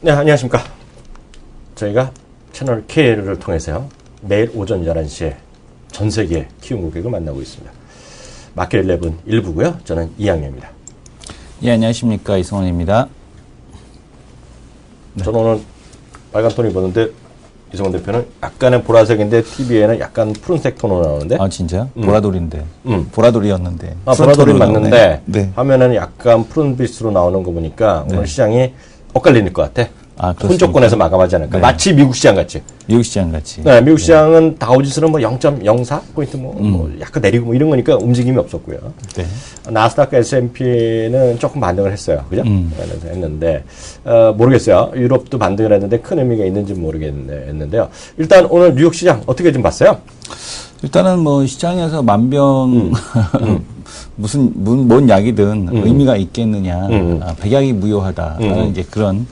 네, 안녕하십니까. 저희가 채널 K를 통해서요, 매일 오전 11시에 전 세계 키움 고객을 만나고 있습니다. 마켓 11 1부고요. 저는 이양현입니다. 예, 안녕하십니까. 이승원입니다. 네. 저는 오늘 빨간 톤 입었는데 이승원 대표는 약간의 보라색인데 TV에는 약간 푸른색 톤으로 나오는데. 아, 진짜요? 보라돌인데. 보라돌이었는데. 아, 보라돌이 맞는데 네. 화면에는 약간 푸른빛으로 나오는 거 보니까 네. 오늘 시장이 엇갈릴 것 같아. 아, 혼조권에서 마감하지 않을까. 네. 마치 미국 시장 같이. 미국 시장 같이. 네, 미국 시장은 다우지수는 뭐 0.04포인트 뭐 약간 내리고 뭐 이런 거니까 움직임이 없었고요. 네. 나스닥 S&P는 조금 반등을 했어요. 그죠? 그래서 했는데, 모르겠어요. 유럽도 반등을 했는데 큰 의미가 있는지 모르겠는데요. 일단 오늘 뉴욕 시장 어떻게 좀 봤어요? 일단은 뭐 시장에서 만병, 뭔 약이든 의미가 있겠느냐. 백약이 무효하다라는 이제 그런,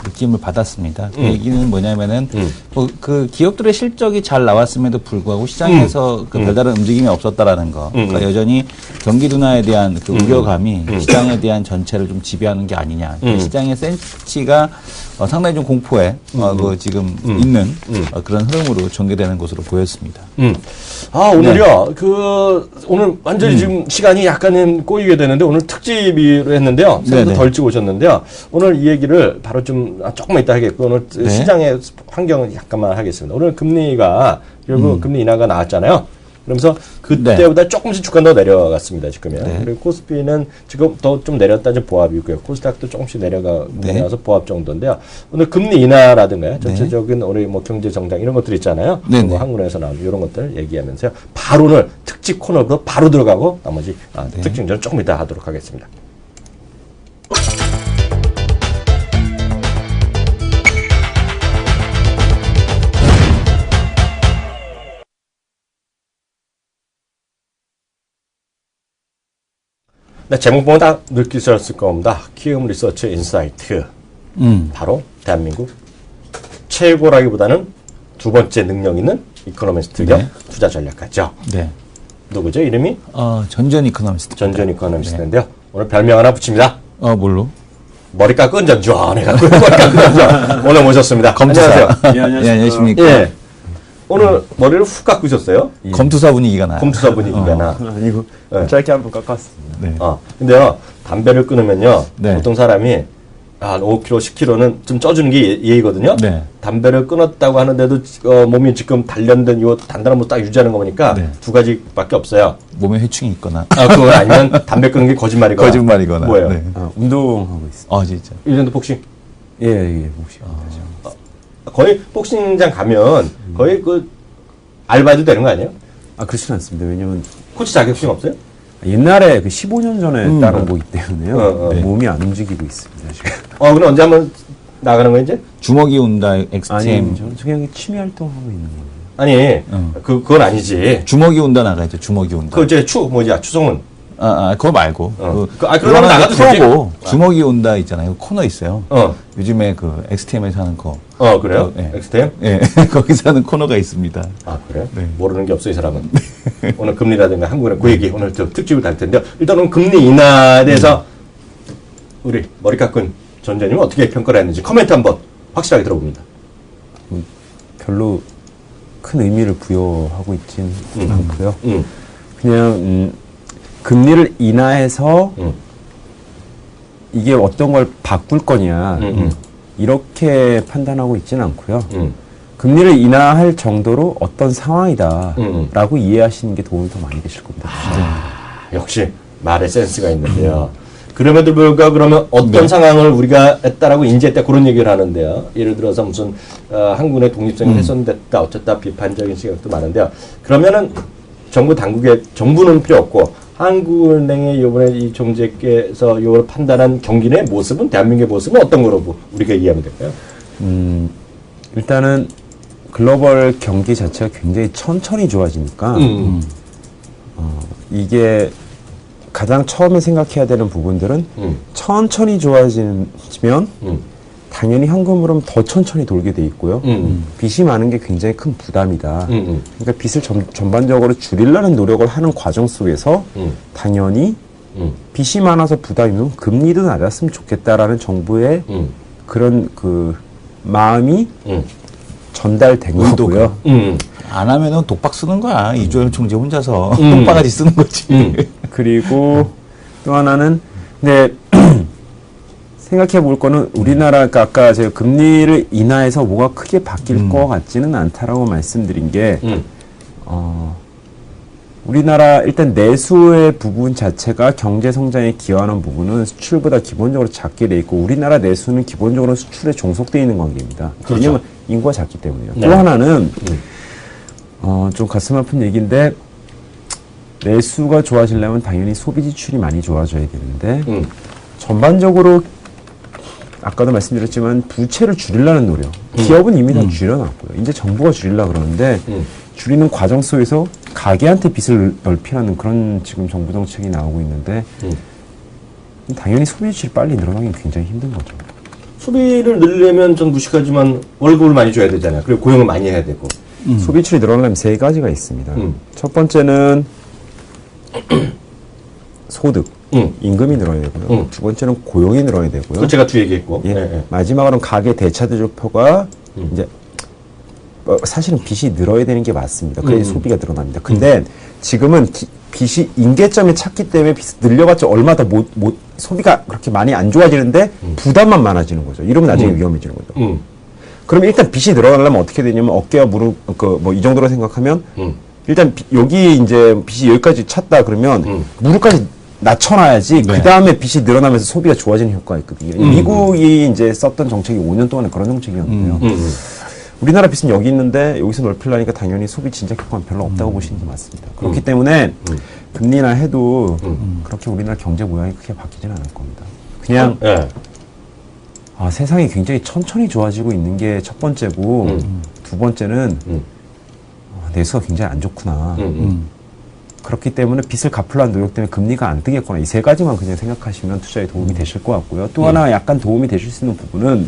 느낌을 받았습니다. 그 얘기는 뭐냐면은, 뭐 그 기업들의 실적이 잘 나왔음에도 불구하고 시장에서 그 별다른 움직임이 없었다라는 거. 그러니까 여전히 경기 둔화에 대한 그 우려감이 시장에 대한 전체를 좀 지배하는 게 아니냐. 시장의 센치가 상당히 좀 공포에 그 지금 있는 그런 흐름으로 전개되는 것으로 보였습니다. 아, 오늘요. 오늘 완전히 지금 시간이 약간은 꼬이게 되는데 오늘 특집으로 했는데요. 생각보다 덜 찍어 오셨는데요. 오늘 이 얘기를 바로 좀 조금만 이따 하겠고 오늘 시장의 환경을 약간만 하겠습니다. 오늘 금리가 결국 금리 인하가 나왔잖아요. 그러면서 그때보다 조금씩 주가 더 내려갔습니다, 지금요. 그리고 코스피는 지금 더 좀 내렸다 좀 보합이고요. 코스닥도 조금씩 내려가서 보합 정도인데요. 오늘 금리 인하라든가요. 전체적인 우리 뭐 경제 정장 이런 것들 있잖아요. 뭐 한국에서 나오는 이런 것들 얘기하면서요. 바로 오늘 특집 코너로 바로 들어가고 나머지 특징들은 조금 이따 하도록 하겠습니다. 네, 제목 보면 다 느끼셨을 겁니다. 키움 리서치 인사이트. 바로 대한민국 최고라기보다는 두 번째 능력 있는 이코노미스트 겸 투자 전략가죠. 네. 누구죠? 이름이? 전전 이코노미스트. 전전 이코노미스트인데요. 오늘 별명 하나 붙입니다. 뭘로? 머리 깎은 전전해갖고 머리 깎은 전전. 오늘 모셨습니다. 검투사. 안녕하세요. 예, 안녕하십니까. 예. 오늘 머리를 훅 깎으셨어요? 검투사 분위기가 나요. 검투사 분위기가 나. 아니고 짧게 한번 깎았습니다. 네. 근데요, 담배를 끊으면요, 네. 보통 사람이 한 5kg, 10kg는 좀 쪄주는 게 예의거든요. 네. 담배를 끊었다고 하는데도 몸이 지금 단련된 요 단단한 모습 딱 유지하는 거 보니까 두 가지밖에 없어요. 몸에 회충이 있거나. 그거 아니면 담배 끊는 게 거짓말이거나. 거짓말이거나. 뭐예요? 네. 운동하고 있습니다. 진짜. 요즘도 복싱? 예, 혹시. 거의 복싱장 가면 거의 알바도 되는 거 아니에요? 그렇진 않습니다. 왜냐면 코치 자격증 없어요? 옛날에 15년 전에 따른 거기 때문에요. 네. 몸이 안 움직이고 있습니다, 지금. 그럼 언제 한번 나가는 거야, 이제? 주먹이 온다, XTM. 아니, 저는 그냥 취미 활동하고 있는 거예요. 아니, 그건 아니지. 주먹이 온다 나가야죠, 주먹이 온다. 추성훈. 그거 말고. 그러면 나가도 되지. 프로고, 주먹이 온다 있잖아요. 코너 있어요. 요즘에 XTM에서 하는 거. 그래요? 네. 엑스템? 예, 거기서 하는 코너가 있습니다. 그래요? 네. 모르는 게 없어, 이 사람은. 오늘 금리라든가 한국의 그 얘기, 오늘 특집을 달 텐데요. 일단 오늘 금리 인하에 대해서 우리 머리 깎은 전재님은 어떻게 평가를 했는지 코멘트 한번 확실하게 들어봅니다. 별로 큰 의미를 부여하고 있진 않고요. 그냥, 금리를 인하해서 이게 어떤 걸 바꿀 거냐 이렇게 판단하고 있지는 않고요. 금리를 인하할 정도로 어떤 상황이다라고 이해하시는 게 도움이 더 많이 되실 겁니다. 역시 말에 센스가 있는데요. 그럼에도 불구하고 그러면 어떤 상황을 우리가 했다라고 인지했다 그런 얘기를 하는데요. 예를 들어서 무슨 한국의 독립성이 훼손됐다 어쨌다 비판적인 시각도 많은데요. 그러면은 정부는 필요 없고 한국은행의 이번에 이 총재께서 이걸 판단한 경기 내 모습은 대한민국의 모습은 어떤 거로 우리가 이해하면 될까요? 일단은 글로벌 경기 자체가 굉장히 천천히 좋아지니까 이게 가장 처음에 생각해야 되는 부분들은 천천히 좋아지면 당연히 현금으로는 더 천천히 돌게 돼 있고요. 빚이 많은 게 굉장히 큰 부담이다. 그러니까 빚을 전반적으로 줄이려는 노력을 하는 과정 속에서 당연히 빚이 많아서 부담이면 금리도 낮았으면 좋겠다라는 정부의 그런 그 마음이 전달된 거고요. 안 하면은 독박 쓰는 거야. 이조영 총재 혼자서 똥바가지 쓰는 거지. 그리고 또 하나는 근데 생각해 볼 거는 우리나라가 그러니까 아까 제가 금리를 인하해서 뭐가 크게 바뀔 것 같지는 않다라고 말씀드린 게 우리나라 일단 내수의 부분 자체가 경제 성장에 기여하는 부분은 수출보다 기본적으로 작게 돼 있고 우리나라 내수는 기본적으로 수출에 종속되어 있는 관계입니다. 그렇죠. 왜냐하면 인구가 작기 때문이에요. 네. 또 하나는 좀 가슴 아픈 얘기인데 내수가 좋아지려면 당연히 소비 지출이 많이 좋아져야 되는데 전반적으로 아까도 말씀드렸지만 부채를 줄이려는 노력. 기업은 이미 다 줄여놨고요. 이제 정부가 줄이려고 그러는데 줄이는 과정 속에서 가게한테 빚을 넓히라는 그런 지금 정부 정책이 나오고 있는데 당연히 소비 지출이 빨리 늘어나긴 굉장히 힘든 거죠. 소비를 늘리려면 좀 무식하지만 월급을 많이 줘야 되잖아요. 그리고 고용을 많이 해야 되고. 소비 지출이 늘어나려면 세 가지가 있습니다. 첫 번째는 소득, 임금이 늘어야 되고요. 두 번째는 고용이 늘어야 되고요. 그거 제가 뒤에 얘기했고. 예. 네. 마지막으로는 가계 대차대조표가 이제 사실은 빚이 늘어야 되는 게 맞습니다. 그래야 소비가 늘어납니다. 근데 지금은 빚이 임계점에 찼기 때문에 빚이 늘려봤자 얼마 더 소비가 그렇게 많이 안 좋아지는데 부담만 많아지는 거죠. 이러면 나중에 위험해지는 거죠. 그러면 일단 빚이 늘어나려면 어떻게 되냐면 어깨와 무릎 뭐 이 정도로 생각하면 일단 여기 이제 빚이 여기까지 찼다 그러면 무릎까지 낮춰놔야지 그 다음에 빚이 늘어나면서 소비가 좋아지는 효과가 있거든요. 미국이 이제 썼던 정책이 5년 동안에 그런 정책이었는데요. 우리나라 빚은 여기 있는데 여기서 넓히려니까 당연히 소비 진작 효과는 별로 없다고 보시는 게 맞습니다. 그렇기 때문에 금리나 해도 그렇게 우리나라 경제 모양이 크게 바뀌지는 않을 겁니다. 그냥 세상이 굉장히 천천히 좋아지고 있는 게 첫 번째고 두 번째는 내수가 굉장히 안 좋구나. 그렇기 때문에 빚을 갚으려는 노력 때문에 금리가 안 뜨겠구나. 이 세 가지만 그냥 생각하시면 투자에 도움이 되실 것 같고요. 또 하나 약간 도움이 되실 수 있는 부분은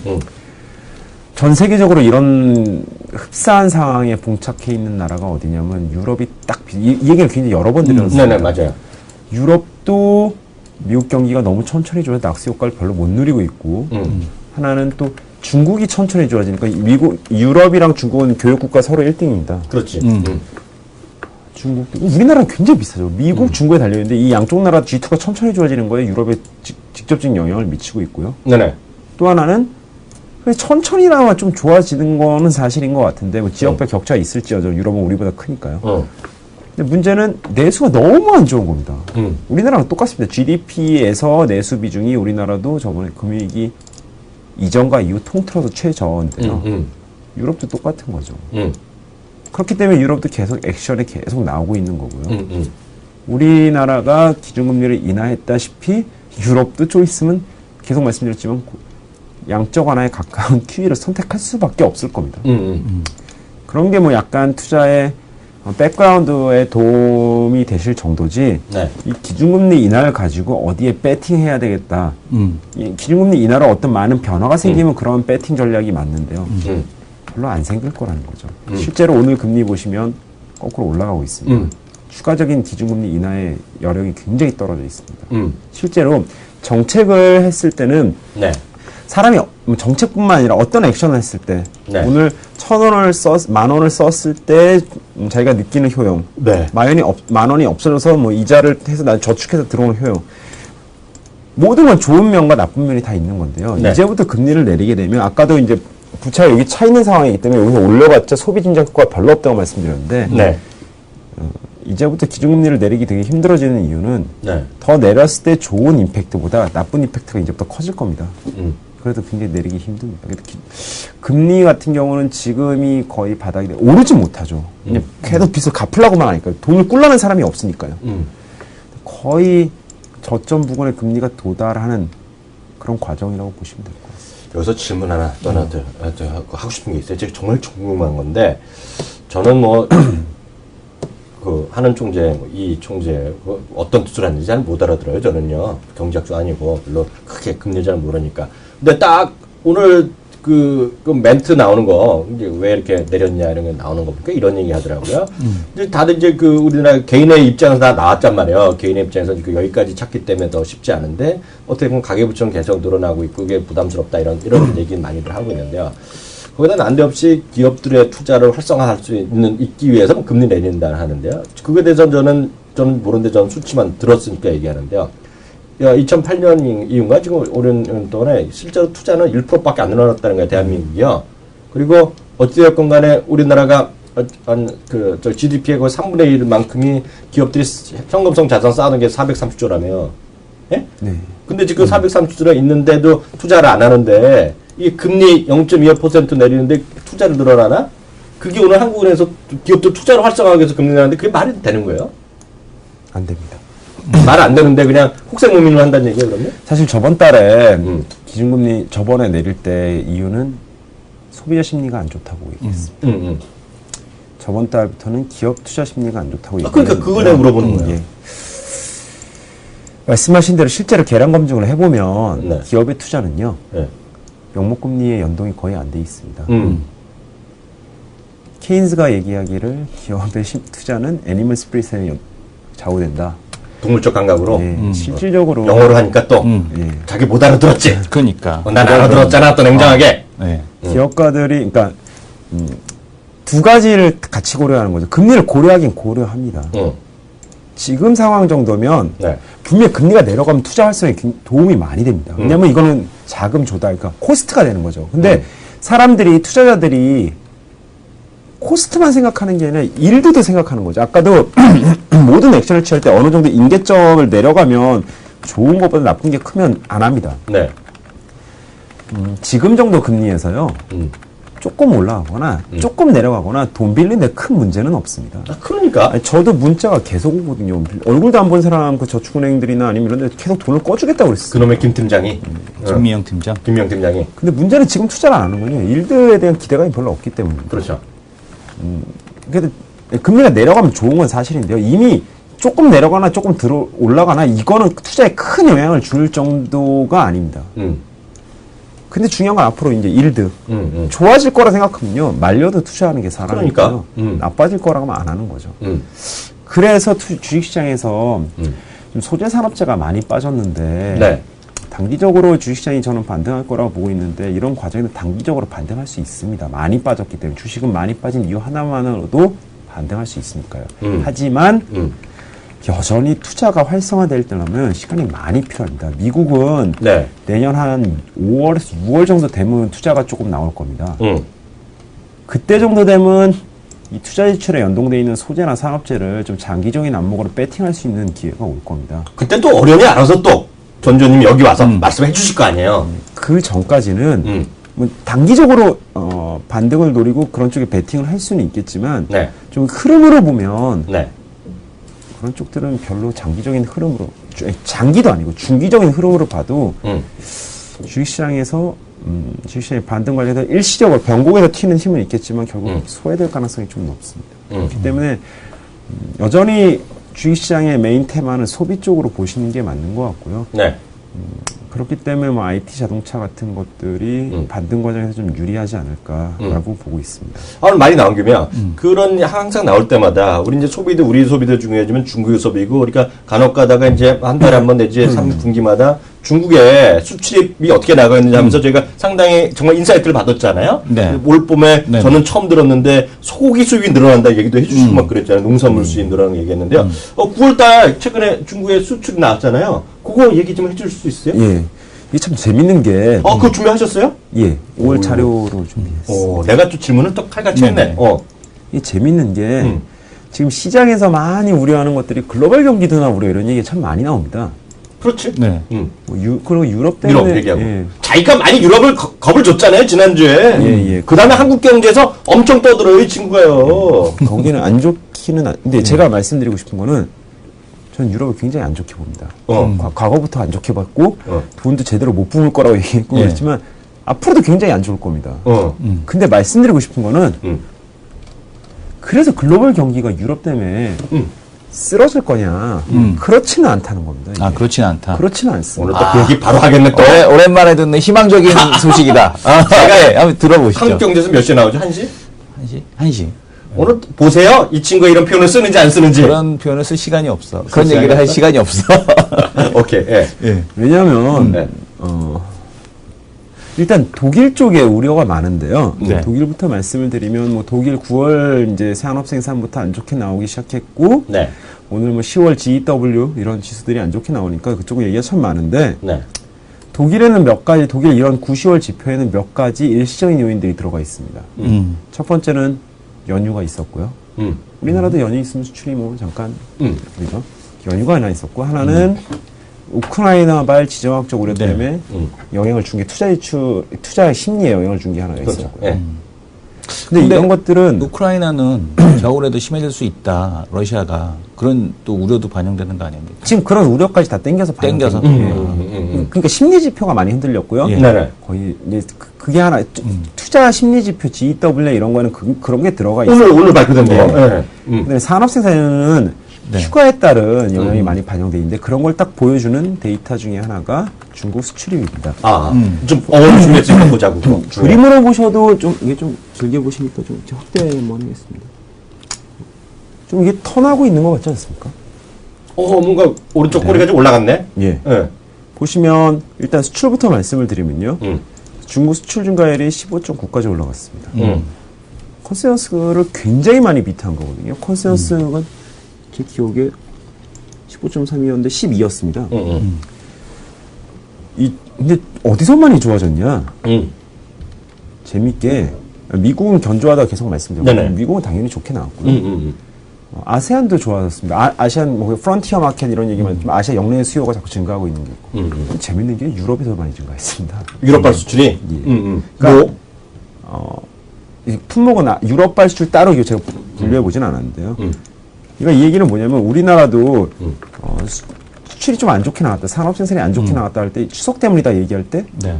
전 세계적으로 이런 흡사한 상황에 봉착해 있는 나라가 어디냐면 유럽이 딱 이 얘기를 굉장히 여러 번 드렸어요. 네네, 맞아요. 유럽도 미국 경기가 너무 천천히 좋아서 낙수 효과를 별로 못 누리고 있고 하나는 또 중국이 천천히 좋아지니까 유럽이랑 중국은 교역국가 서로 1등입니다. 그렇지. 중국도 우리나라는 굉장히 비슷하죠. 미국, 중국에 달려있는데 이 양쪽 나라 G2가 천천히 좋아지는 거에 유럽에 직접적인 영향을 미치고 있고요. 네네. 또 하나는 천천히나마 좀 좋아지는 거는 사실인 것 같은데 뭐 지역별 격차가 있을지어도 유럽은 우리보다 크니까요. 근데 문제는 내수가 너무 안 좋은 겁니다. 우리나라랑 똑같습니다. GDP에서 내수 비중이 우리나라도 저번에 금융위기 이전과 이후 통틀어서 최저인데요. 유럽도 똑같은 거죠. 그렇기 때문에 유럽도 계속 액션이 계속 나오고 있는 거고요. 우리나라가 기준금리를 인하했다시피 유럽도 좀 있으면 계속 말씀드렸지만 양적 완화에 가까운 QE를 선택할 수밖에 없을 겁니다. 그런 게 뭐 약간 투자의 백그라운드에 도움이 되실 정도지 네. 이 기준금리 인하를 가지고 어디에 배팅해야 되겠다. 이 기준금리 인하로 어떤 많은 변화가 생기면 그런 배팅 전략이 맞는데요. 별로 안 생길 거라는 거죠. 실제로 오늘 금리 보시면 거꾸로 올라가고 있습니다. 추가적인 기준금리 인하의 여력이 굉장히 떨어져 있습니다. 실제로 정책을 했을 때는 네. 사람이 정책뿐만 아니라 어떤 액션을 했을 때 네. 오늘 1,000원을 10,000원을 썼을 때 자기가 느끼는 효용 네. 만 원이 없어져서 뭐 이자를 해서 나 저축해서 들어오는 효용 모든 건 좋은 면과 나쁜 면이 다 있는 건데요. 네. 이제부터 금리를 내리게 되면 아까도 이제 부채가 여기 차 있는 상황이기 때문에 여기서 올려봤자 소비 진작 효과가 별로 없다고 말씀드렸는데 네. 이제부터 기준금리를 내리기 되게 힘들어지는 이유는 네. 더 내렸을 때 좋은 임팩트보다 나쁜 임팩트가 이제부터 커질 겁니다. 그래도 굉장히 내리기 힘듭니다. 금리 같은 경우는 지금이 거의 바닥이 오르지 못하죠. 그냥 계속 빚을 갚으려고만 하니까 돈을 꿀라는 사람이 없으니까요. 거의 저점 부근에 금리가 도달하는 그런 과정이라고 보시면 될 것 같습니다. 여기서 질문 하나 또 하나 더 하고 싶은 게 있어요. 제가 정말 궁금한 건데 저는 뭐 그 하는 총재, 이 총재 어떤 뜻을 하는지 잘 못 알아들어요. 저는요 경제학도 아니고 별로 크게 금리 잘 모르니까. 근데 딱 오늘 그 멘트 나오는 거, 이제 왜 이렇게 내렸냐, 이런 게 나오는 거 보니까 이런 얘기 하더라고요. 이제 다들 이제 그 우리나라 개인의 입장에서 다 나왔단 말이에요. 개인의 입장에서 그 여기까지 찾기 때문에 더 쉽지 않은데, 어떻게 보면 가계부처는 계속 늘어나고 있고, 그게 부담스럽다, 이런 얘기는 많이들 하고 있는데요. 거기다 난데없이 기업들의 투자를 활성화할 수 있기 위해서 금리 내린다 하는데요. 그거에 대해서 저는 모르는데 저는 수치만 들었으니까 얘기하는데요. 2008년 이후인가 지금 5년 동안에 실제로 투자는 1%밖에 안 늘어났다는 거예요, 대한민국이요. 그리고 어찌됐건 간에 우리나라가 GDP의 거의 3분의 1만큼이 기업들이 현금성 자산 쌓아놓은 게 430조라며요. 예? 네. 근데 지금 430조가 있는데도 투자를 안 하는데, 이게 금리 0.25% 내리는데 투자를 늘어나나? 그게 오늘 한국은행에서 기업들 투자를 활성화하기 위해서 금리 내는데 그게 말이 되는 거예요? 안 됩니다. 말 안 되는데 그냥 혹세무민을 한다는 얘기예요, 그러면? 사실 저번 달에 기준금리 저번에 내릴 때 이유는 소비자 심리가 안 좋다고 얘기했습니다. 저번 달부터는 기업 투자 심리가 안 좋다고 얘기했어요. 그러니까 그걸 내가 물어보는 거예요. 예. 말씀하신 대로 실제로 계량 검증을 해보면 네. 기업의 투자는요. 네. 명목금리의 연동이 거의 안 돼 있습니다. 케인즈가 얘기하기를 기업의 투자는 애니멀 스피릿에 좌우된다. 동물적 감각으로. 예, 실질적으로 영어로 하니까 또 예. 자기 못 알아들었지. 그러니까. 난 알아들었잖아, 또 냉정하게. 네. 기업가들이 그러니까 두 가지를 같이 고려하는 거죠. 금리를 고려하긴 고려합니다. 지금 상황 정도면 네. 분명히 금리가 내려가면 투자 활성에 도움이 많이 됩니다. 왜냐하면 이거는 자금 조달, 그러니까 코스트가 되는 거죠. 근데 사람들이, 투자자들이 코스트만 생각하는 게 아니라 일드도 생각하는 거죠. 아까도 모든 액션을 취할 때 어느 정도 임계점을 내려가면 좋은 것보다 나쁜 게 크면 안 합니다. 네. 지금 정도 금리에서요. 조금 올라가거나 조금 내려가거나 돈 빌리는데 큰 문제는 없습니다. 아, 그러니까. 아니, 저도 문자가 계속 오거든요. 얼굴도 안 본 사람, 그 저축은행들이나 아니면 이런 데 계속 돈을 꺼주겠다고 그랬어요. 그놈의 김 팀장이. 김미영 팀장. 김명 팀장이. 근데 문제는 지금 투자를 안 하는 거예요. 일드에 대한 기대감이 별로 없기 때문입니다. 그렇죠. 그래도 금리가 내려가면 좋은 건 사실인데요. 이미 조금 내려가나 조금 올라가나 이거는 투자에 큰 영향을 줄 정도가 아닙니다. 근데 중요한 건 앞으로 이제 일드. 좋아질 거라 생각하면요. 말려도 투자하는 게 사람이니까요. 그러니까. 나빠질 거라고 하면 안 하는 거죠. 그래서 주식시장에서 좀 소재 산업재가 많이 빠졌는데 네. 단기적으로 주식시장이 저는 반등할 거라고 보고 있는데 이런 과정에는 단기적으로 반등할 수 있습니다. 많이 빠졌기 때문에 주식은 많이 빠진 이유 하나만으로도 반등할 수 있으니까요. 하지만 여전히 투자가 활성화될 때라면 시간이 많이 필요합니다. 미국은 네. 내년 한 5월에서 6월 정도 되면 투자가 조금 나올 겁니다. 그때 정도 되면 이 투자 지출에 연동되어 있는 소재나 산업재를 좀 장기적인 안목으로 배팅할 수 있는 기회가 올 겁니다. 그때 또 어련히 알아서 또 전조님이 여기 와서 말씀해 주실 거 아니에요. 그 전까지는 뭐 단기적으로 반등을 노리고 그런 쪽에 배팅을 할 수는 있겠지만 네. 좀 흐름으로 보면 네. 그런 쪽들은 별로 장기적인 흐름으로 장기도 아니고 중기적인 흐름으로 봐도 주식시장에서 주식시장의 반등 관련해서 일시적으로 변곡에서 튀는 힘은 있겠지만 결국 소외될 가능성이 좀 높습니다. 그렇기 때문에 여전히 주식시장의 메인 테마는 소비 쪽으로 보시는 게 맞는 것 같고요. 네. 그렇기 때문에 뭐 IT 자동차 같은 것들이 반등 과정에서 좀 유리하지 않을까라고 보고 있습니다. 오늘 말이 나온 김에 그런 항상 나올 때마다 우리 이제 소비도 우리 소비도 중요하지만 중국의 소비고 그러니까 간혹 가다가 이제 한 달에 한 번 내지 3분기마다 중국의 수출입이 어떻게 나가는지 하면서 저희가 상당히 정말 인사이트를 받았잖아요. 네. 올 봄에 네. 저는 처음 들었는데 소고기 수입이 늘어난다 얘기도 해주시고 막 그랬잖아요. 농산물 수입 늘어나는 거 얘기했는데요. 9월달 최근에 중국의 수출이 나왔잖아요. 그거 얘기 좀 해줄 수 있어요? 예. 이게 참 재밌는 게. 그거 준비하셨어요? 예. 5월 자료로 준비했어요. 내가 또 질문을 또 칼같이 했네. 이게 재밌는 게 지금 시장에서 많이 우려하는 것들이 글로벌 경기도나 우려 이런 얘기 참 많이 나옵니다. 그렇지. 네. 그리고 유럽 때문에. 유럽 얘기하고. 예. 자기가 많이 유럽을 겁을 줬잖아요, 지난주에. 예. 그 다음에 한국 경제에서 엄청 떠들어요, 이 친구가요. 거기는 안 좋기는 근데 제가 말씀드리고 싶은 거는 전 유럽을 굉장히 안 좋게 봅니다. 과거부터 안 좋게 봤고 돈도 제대로 못 뿜을 거라고 얘기했고 그렇지만 앞으로도 굉장히 안 좋을 겁니다. 근데 말씀드리고 싶은 거는 그래서 글로벌 경기가 유럽 때문에 쓰러질 거냐? 그렇지는 않다는 겁니다. 이게. 아, 그렇지는 않다. 그렇지는 않습니다. 오늘 또 그 얘기 바로 하겠네 또. 오랜만에 듣는 희망적인 소식이다. 네, 한번 들어보시죠. 한국경제에서 몇 시에 나오죠? 1시? 1시. 오늘 보세요. 이 친구가 이런 표현을 쓰는지 안 쓰는지. 그런 표현을 쓸 시간이 없어. 그런 시간이 얘기를 할 없어? 시간이 없어. 오케이. 예. 예. 왜냐하면 네. 일단 독일 쪽에 우려가 많은데요. 네. 독일부터 말씀을 드리면 뭐 독일 9월 이제 산업 생산부터 안 좋게 나오기 시작했고 네. 오늘 뭐 10월 GEW 이런 지수들이 안 좋게 나오니까 그쪽 얘기가 참 많은데 네. 독일에는 몇 가지 독일 이런 9, 10월 지표에는 몇 가지 일시적인 요인들이 들어가 있습니다. 첫 번째는 연휴가 있었고요. 우리나라도 연휴 있으면 수출이 뭐 잠깐 그죠? 연휴가 하나 있었고 하나는 우크라이나발 지정학적 우려 네. 때문에 영향을 준 게 투자 심리에 영향을 준 게 하나가 그렇죠. 있었고요. 예. 근데 이런 것들은 우크라이나는 겨울에도 심해질 수 있다. 러시아가. 그런 또 우려도 반영되는 거 아닙니까? 지금 그런 우려까지 다 땡겨서 땡겨서. 그러니까 심리 지표가 많이 흔들렸고요. 예. 네네. 거의 이제 그게 하나 투자 심리 지표 GEW 이런 거는 그런 게 들어가 있어요. 오늘 발표된대요. 네. 예. 근데 산업 생산에는 네. 휴가에 따른 영향이 많이 반영돼 있는데 그런 걸 딱 보여주는 데이터 중에 하나가 중국 수출입니다. 좀 어느 중에서 보자고. 그림으로 보셔도 좀 이게 좀 길게 보시니까 좀 확대 한번 하겠습니다. 좀 이게 턴하고 있는 것 같지 않습니까? 뭔가 오른쪽 꼬리가 좀 올라갔네. 예. 예. 보시면 일단 수출부터 말씀을 드리면요. 중국 수출 증가율이 15.9까지 올라갔습니다. 컨센서스를 굉장히 많이 비트한 거거든요. 컨센서스가 제 기억에 15.3이었는데 12였습니다. 근데 어디서 많이 좋아졌냐? 재밌게 미국은 견조하다 계속 말씀드렸고 네네. 미국은 당연히 좋게 나왔고요. 아세안도 좋아졌습니다. 아시안 뭐 프론티어 마켓 이런 얘기만 좀 아시아 영내 수요가 자꾸 증가하고 있는 게 있고 재밌는 게 유럽이 더 많이 증가했습니다. 유럽발 수출이. 그러니까 이 품목은 유럽발 수출 따로 이거 제가 분류해 보진 않았는데요. 그러니까 이 얘기는 뭐냐면 우리나라도 수출이 좀 안 좋게 나왔다, 산업 생산이 안 좋게 나왔다 할 때 추석 때문이다 얘기할 때 네.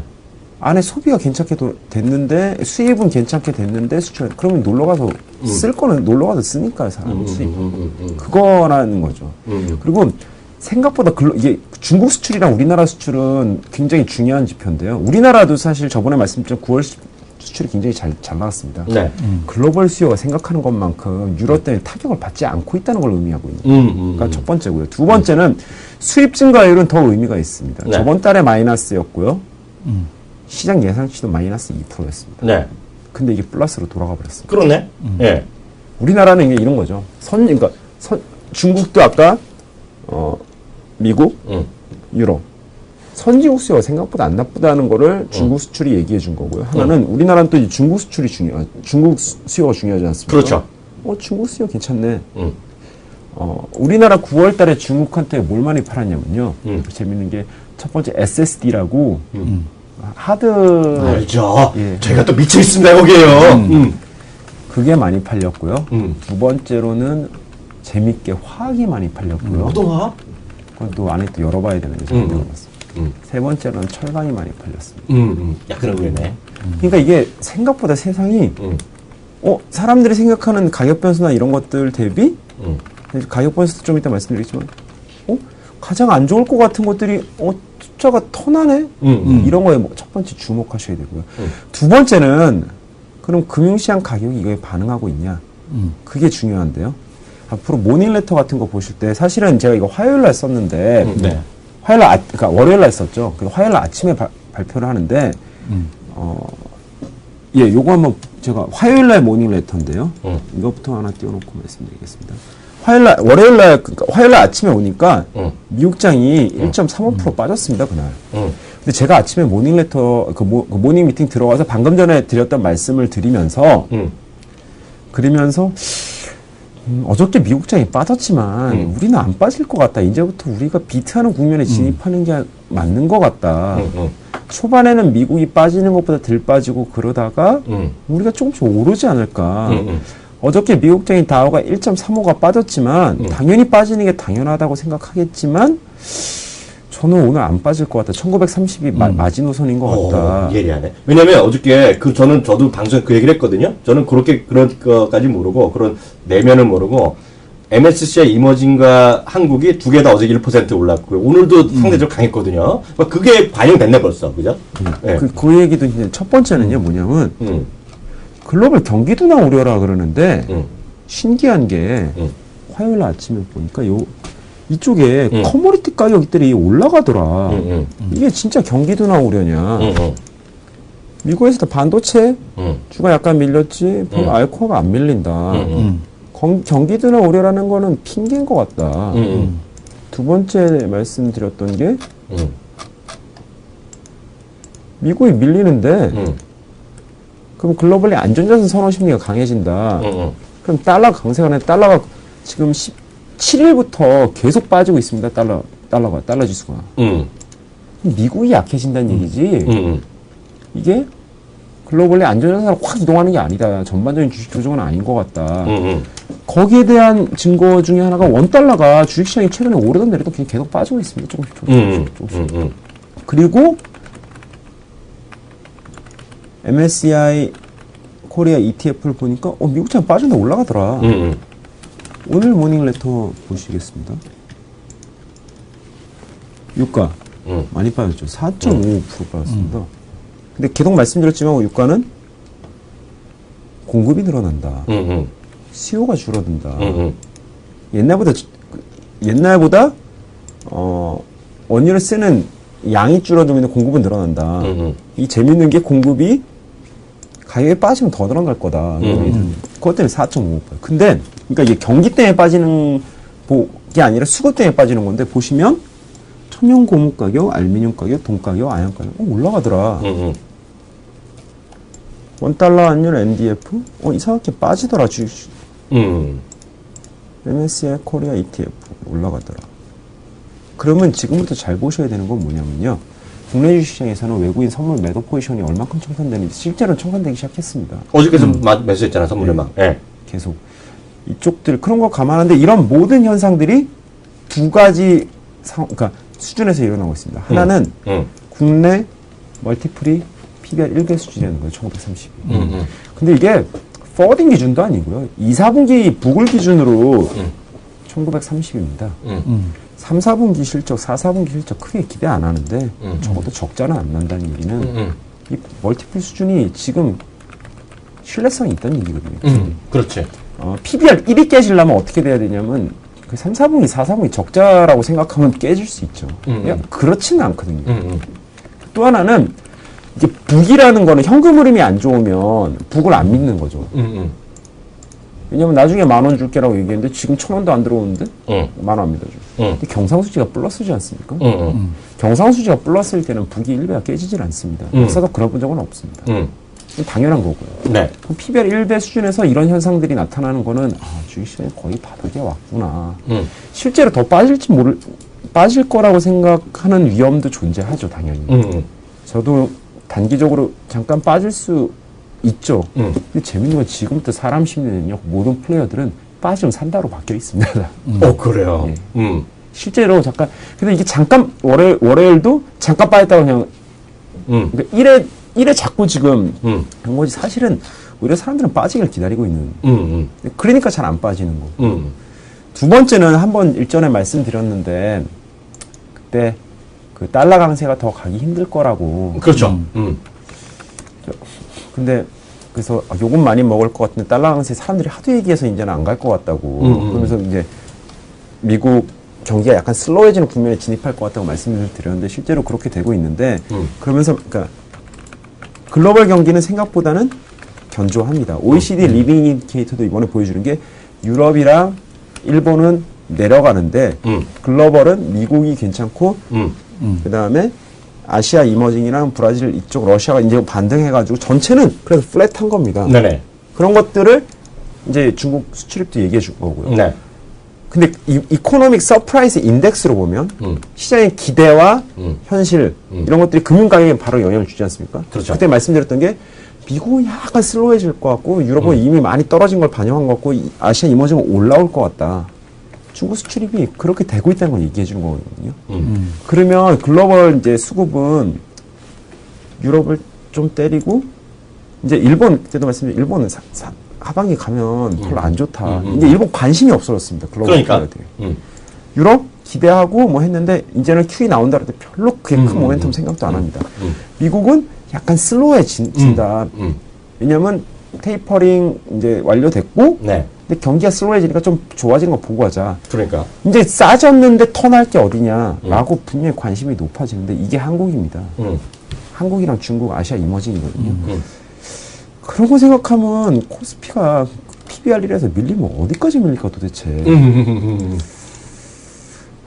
안에 소비가 괜찮게 됐는데 수입은 괜찮게 됐는데 수출 그러면 놀러 가서 쓸 거는 놀러 가서 쓰니까 사람 수입 그거라는 거죠. 그리고 생각보다 이게 중국 수출이랑 우리나라 수출은 굉장히 중요한 지표인데요. 우리나라도 사실 저번에 말씀드린 9월 수출이 굉장히 잘 나갔습니다. 네. 글로벌 수요가 생각하는 것만큼 유럽 때문에 타격을 받지 않고 있다는 걸 의미하고 있는 거예요. 그러니까 첫 번째고요. 두 번째는 수입 증가율은 더 의미가 있습니다. 네. 저번 달에 마이너스였고요. 시장 예상치도 마이너스 2%였습니다. 네. 근데 이게 플러스로 돌아가 버렸습니다. 그렇네. 예. 우리나라는 이게 이런 거죠. 그러니까 중국도 아까 미국, 유럽 선진국 수요가 생각보다 안 나쁘다는 거를 중국 수출이 얘기해 준 거고요. 하나는 우리나라는 또 중국 수출이 중국 수요가 중요하지 않습니까? 그렇죠. 중국 수요 괜찮네. 우리나라 9월 달에 중국한테 뭘 많이 팔았냐면요. 재밌는 게 첫 번째 SSD라고 하드 알죠. 예. 저희가 또 미쳐 있습니다 거기에요. 그게 많이 팔렸고요. 두 번째로는 재밌게 화학이 많이 팔렸고요. 노동화? 그건 또 안에 또 열어봐야 되는 게 생각났습니다. 세 번째로는 철강이 많이 팔렸습니다. 약간 그러네. 그러니까 이게 생각보다 세상이 사람들이 생각하는 가격 변수나 이런 것들 대비 가격 변수도 좀 이따 말씀드리겠지만 가장 안 좋을 것 같은 것들이 숫자가 턴하네 이런 거에 첫 번째 주목하셔야 되고요. 두 번째는 그럼 금융시장 가격이 이거에 반응하고 있냐 그게 중요한데요. 앞으로 모닝레터 같은 거 보실 때 사실은 제가 이거 화요일 날 썼는데 네. 그러니까 월요일 날 썼죠. 그래서 화요일 날 아침에 발표를 하는데 요거 한번 제가 화요일 날 모닝 레터인데요. 이것부터 하나 띄워놓고 말씀드리겠습니다. 월요일 날 그러니까 화요일 날 아침에 오니까 미국장이 1.35% 빠졌습니다 그날. 근데 제가 아침에 모닝 레터 모닝 미팅 들어가서 방금 전에 드렸던 말씀을 드리면서 그러면서 어저께 미국장이 빠졌지만 우리는 안 빠질 것 같다. 이제부터 우리가 비트하는 국면에 진입하는 게 맞는 것 같다. 초반에는 미국이 빠지는 것보다 덜 빠지고 그러다가 우리가 조금씩 오르지 않을까. 어저께 미국장인 다우가 1.35가 빠졌지만 당연히 빠지는 게 당연하다고 생각하겠지만 저는 오늘 안 빠질 것 같다. 1930이 마지노선인 것 같다. 예리하네. 왜냐면 어저께 저도 방송에 그 얘기를 했거든요. 저는 그런 거까지 모르고 그런 내면을 모르고 MSCI 이머징과 한국이 두 개 다 어제 1% 올랐고요. 오늘도 상대적으로 강했거든요. 그게 반영됐네 벌써, 그죠? 네. 그 얘기도 이제 첫 번째는요 뭐냐면 글로벌 경기 둔화 우려라 그러는데 신기한 게 화요일 아침에 보니까 이쪽에 커머디티 가격들이 올라가더라. 이게 진짜 경기 둔화 우려냐? 미국에서도 반도체 주가 약간 밀렸지, 알코올가 안 밀린다. 경기 둔화 우려라는 거는 핑계인 것 같다. 두 번째 말씀드렸던 게 미국이 밀리는데 그럼 글로벌리 안전자산 선호 심리가 강해진다. 그럼 달러 강세가 아니라 달러가 지금 7일부터 계속 빠지고 있습니다. 달러 지수가. 미국이 약해진다는 얘기지. 이게 글로벌리 안전자산으로 확 이동하는 게 아니다. 전반적인 주식 조정은 아닌 것 같다. 거기에 대한 증거 중에 하나가 원달러가 주식시장이 최근에 오르던 내리던 계속 빠지고 있습니다. 조금씩. 그리고 MSCI 코리아 ETF를 보니까 미국장 빠진다 올라가더라. 오늘 모닝 레터 보시겠습니다. 유가 많이 빠졌죠. 4.5% 빠졌습니다. 근데 계속 말씀드렸지만 유가는 공급이 늘어난다. 수요가 줄어든다. 옛날보다 원유를 쓰는 양이 줄어들면 공급은 늘어난다. 이 재밌는 게 공급이 가격에 빠지면 더 늘어날 거다. 그것 때문에 4.5%. 근데 그러니까 이게 경기 때문에 빠지는 게 아니라 수급 때문에 빠지는 건데 보시면 천연 고무 가격, 알루미늄 가격, 돈 가격, 아연 가격 올라가더라. 원달러 환율 NDF 이상하게 빠지더라. 주식. MSCI 코리아 ETF 올라가더라. 그러면 지금부터 잘 보셔야 되는 건 뭐냐면요. 국내 주식시장에서는 외국인 선물 매도 포지션이 얼만큼 청산되는지 실제로는 청산되기 시작했습니다. 어저께서 매수했잖아, 선물에 막. 네. 계속. 이쪽들, 그런 거 감안하는데 이런 모든 현상들이 두 가지 그러니까 수준에서 일어나고 있습니다. 하나는 국내 멀티플이 PBR 1배 수준이라는 거예요. 1930. 근데 이게 포워딩 기준도 아니고요. 2, 4분기 북을 기준으로 1930입니다. 3, 4분기 실적, 4, 4분기 실적 크게 기대 안 하는데 적어도 적자는 안 난다는 얘기는 이 멀티플 수준이 지금 신뢰성이 있다는 얘기거든요. 그렇지. PBR 1이 깨지려면 어떻게 돼야 되냐면 그 3, 4분기, 4, 4분기 적자라고 생각하면 깨질 수 있죠. 그렇지는 않거든요. 또 하나는 이게 북이라는 거는 현금 흐름이 안 좋으면 북을 안 믿는 거죠. 왜냐면 나중에 10,000원 줄게라고 얘기했는데 지금 1,000원도 안 들어오는데 10,000원 안 믿어줘. 근데 경상수지가 플러스지 않습니까? 경상수지가 플러스일 때는 북이 1배가 깨지질 않습니다. 역사도 그런 적은 없습니다. 당연한 거고요. 네. 그럼 PBR 1배 수준에서 이런 현상들이 나타나는 거는 주식시장이 거의 바닥에 왔구나. 실제로 더 빠질 거라고 생각하는 위험도 존재하죠, 당연히. 저도 단기적으로 잠깐 빠질 수 있죠. 근데 재밌는 건 지금부터 사람 심리는요, 모든 플레이어들은 빠지면 산다로 바뀌어 있습니다. 그래요. 예. 실제로 잠깐, 근데 이게 잠깐, 월요일도 잠깐 빠졌다고 그냥, 그러니까 1회 자꾸 지금 한 거지. 사실은 오히려 사람들은 빠지기를 기다리고 있는. 그러니까 잘 안 빠지는 거. 두 번째는 한번 일전에 말씀드렸는데, 그때 그 달러 강세가 더 가기 힘들 거라고. 그렇죠. 근데 그래서 요금 많이 먹을 것 같은데 달러 강세 사람들이 하도 얘기해서 이제는 안 갈 것 같다고. 그러면서 이제 미국 경기가 약간 슬로워지는 국면에 진입할 것 같다고 말씀을 드렸는데 실제로 그렇게 되고 있는데 그러면서 그러니까 글로벌 경기는 생각보다는 견조합니다. OECD 리딩 인디케이터도 이번에 보여주는 게 유럽이랑 일본은 내려가는데 글로벌은 미국이 괜찮고 그 다음에 아시아 이머징이랑 브라질 이쪽 러시아가 이제 반등해가지고 전체는 그래서 플랫한 겁니다. 네네. 그런 것들을 이제 중국 수출입도 얘기해 줄 거고요. 네. 근데 이코노믹 서프라이즈 인덱스로 보면 시장의 기대와 현실 이런 것들이 금융 가격에 바로 영향을 주지 않습니까? 그렇죠. 그때 말씀드렸던 게 미국은 약간 슬로워질 것 같고 유럽은 이미 많이 떨어진 걸 반영한 것 같고 아시아 이머징은 올라올 것 같다. 중국 수출입이 그렇게 되고 있다는 걸 얘기해 주는 거거든요. 그러면 글로벌 이제 수급은 유럽을 좀 때리고 이제 일본 그때도 말씀드린 일본은 하반기 가면 별로 안 좋다. 이제 일본 관심이 없어졌습니다. 글로벌 그러니까. 플레이어들이. 유럽 기대하고 뭐 했는데 이제는 QE 나온다 그랬는데 별로 그게 큰 모멘텀 생각도 안 합니다. 미국은 약간 슬로우해진다. 왜냐면 테이퍼링 이제 완료됐고 네. 근데 경기가 슬로우해지니까 좀 좋아진 거 보고 하자. 그러니까. 이제 싸졌는데 턴할 게 어디냐라고 분명히 관심이 높아지는데 이게 한국입니다. 한국이랑 중국, 아시아 이머징이거든요. 그런 거 생각하면 코스피가 PBR1에서 밀리면 어디까지 밀릴까 도대체.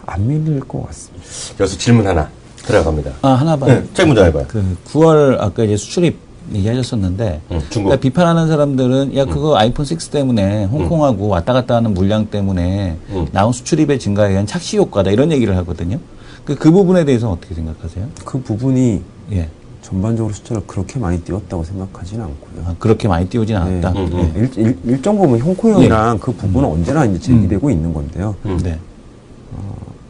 안 밀릴 것 같습니다. 여기서 질문 하나 들어갑니다. 하나 봐. 네, 책 먼저 해봐요. 그 9월 아까 이제 수출입 얘기하셨었는데 중국. 그러니까 비판하는 사람들은 야 그거 아이폰 6 때문에 홍콩하고 왔다 갔다 하는 물량 때문에 나온 수출입의 증가에 의한 착시 효과다 이런 얘기를 하거든요. 그 부분에 대해서 어떻게 생각하세요? 그 부분이 예. 전반적으로 숫자가 그렇게 많이 띄웠다고 생각하지는 않고요. 그렇게 많이 띄우진 않았다. 일정 부분 홍콩형이랑 그 부분은 언제나 이제 제기되고 있는 건데요. 네.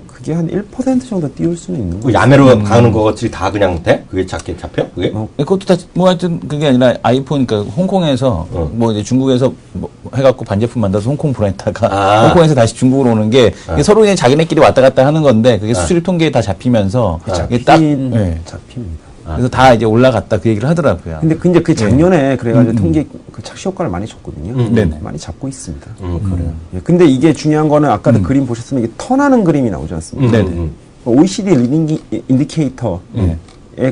그게 한 1% 정도 띄울 수는 있는 그 거예요. 야매로 가는 것들이 다 그냥 돼? 그게 잡혀? 그게? 그것도 다 뭐 하여튼 그게 아니라 아이폰 그러니까 홍콩에서 뭐 이제 중국에서 뭐 해갖고 반제품 만들어서 홍콩 보냈다가 홍콩에서 다시 중국으로 오는 게 이게 서로 그냥 자기네끼리 왔다 갔다 하는 건데 그게 수출입 통계에 다 잡히면서 이게 딱 잡힙니다. 그래서 다 이제 올라갔다 그 얘기를 하더라고요. 근데 그 작년에 그래가지고 통계 그 착시 효과를 많이 줬거든요. 많이 잡고 있습니다. 그래요. 예, 근데 이게 중요한 거는 아까도 그림 보셨으면 이게 턴하는 그림이 나오지 않습니까? OECD 리딩 인디케이터의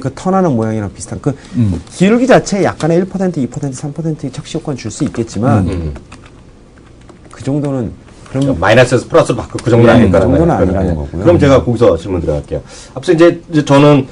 그 턴하는 모양이랑 비슷한 그 기울기 자체에 약간의 1%, 2%, 3%의 착시 효과는 줄 수 있겠지만 그 정도는 그럼 마이너스에서 플러스로 바꿔 그 정도는 아닐 그 거라는 정도는 거예요. 아니라는 거고요. 그럼 제가 거기서 질문 들어갈게요. 앞서 이제 저는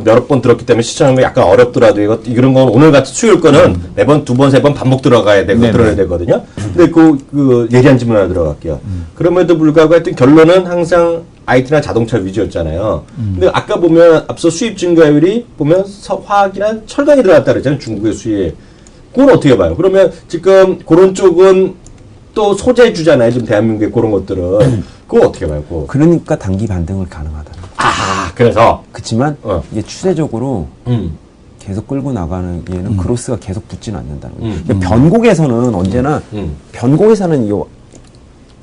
여러 번 들었기 때문에 시청하는 게 약간 어렵더라도 이런 건 오늘 같은 수요일 거는 매번 2번, 3번 반복 들어가야 되고 들어야 되거든요. 근데 그 예리한 질문 하나 들어갈게요. 그럼에도 불구하고 하여튼 결론은 항상 IT나 자동차 위주였잖아요. 근데 아까 보면 앞서 수입 증가율이 보면 화학이나 철강이 들어갔다 그랬잖아요. 중국의 수입. 그건 어떻게 봐요? 그러면 지금 그런 쪽은 또 소재주잖아요. 지금 대한민국의 그런 것들은. 그거 어떻게 봐요? 그거. 그러니까 단기 반등을 가능하다. 그래서. 그렇지만 이게 추세적으로 계속 끌고 나가는 얘는 크로스가 계속 붙지는 않는다는 거예요. 그러니까 변곡에서는 언제나 변곡에서는 이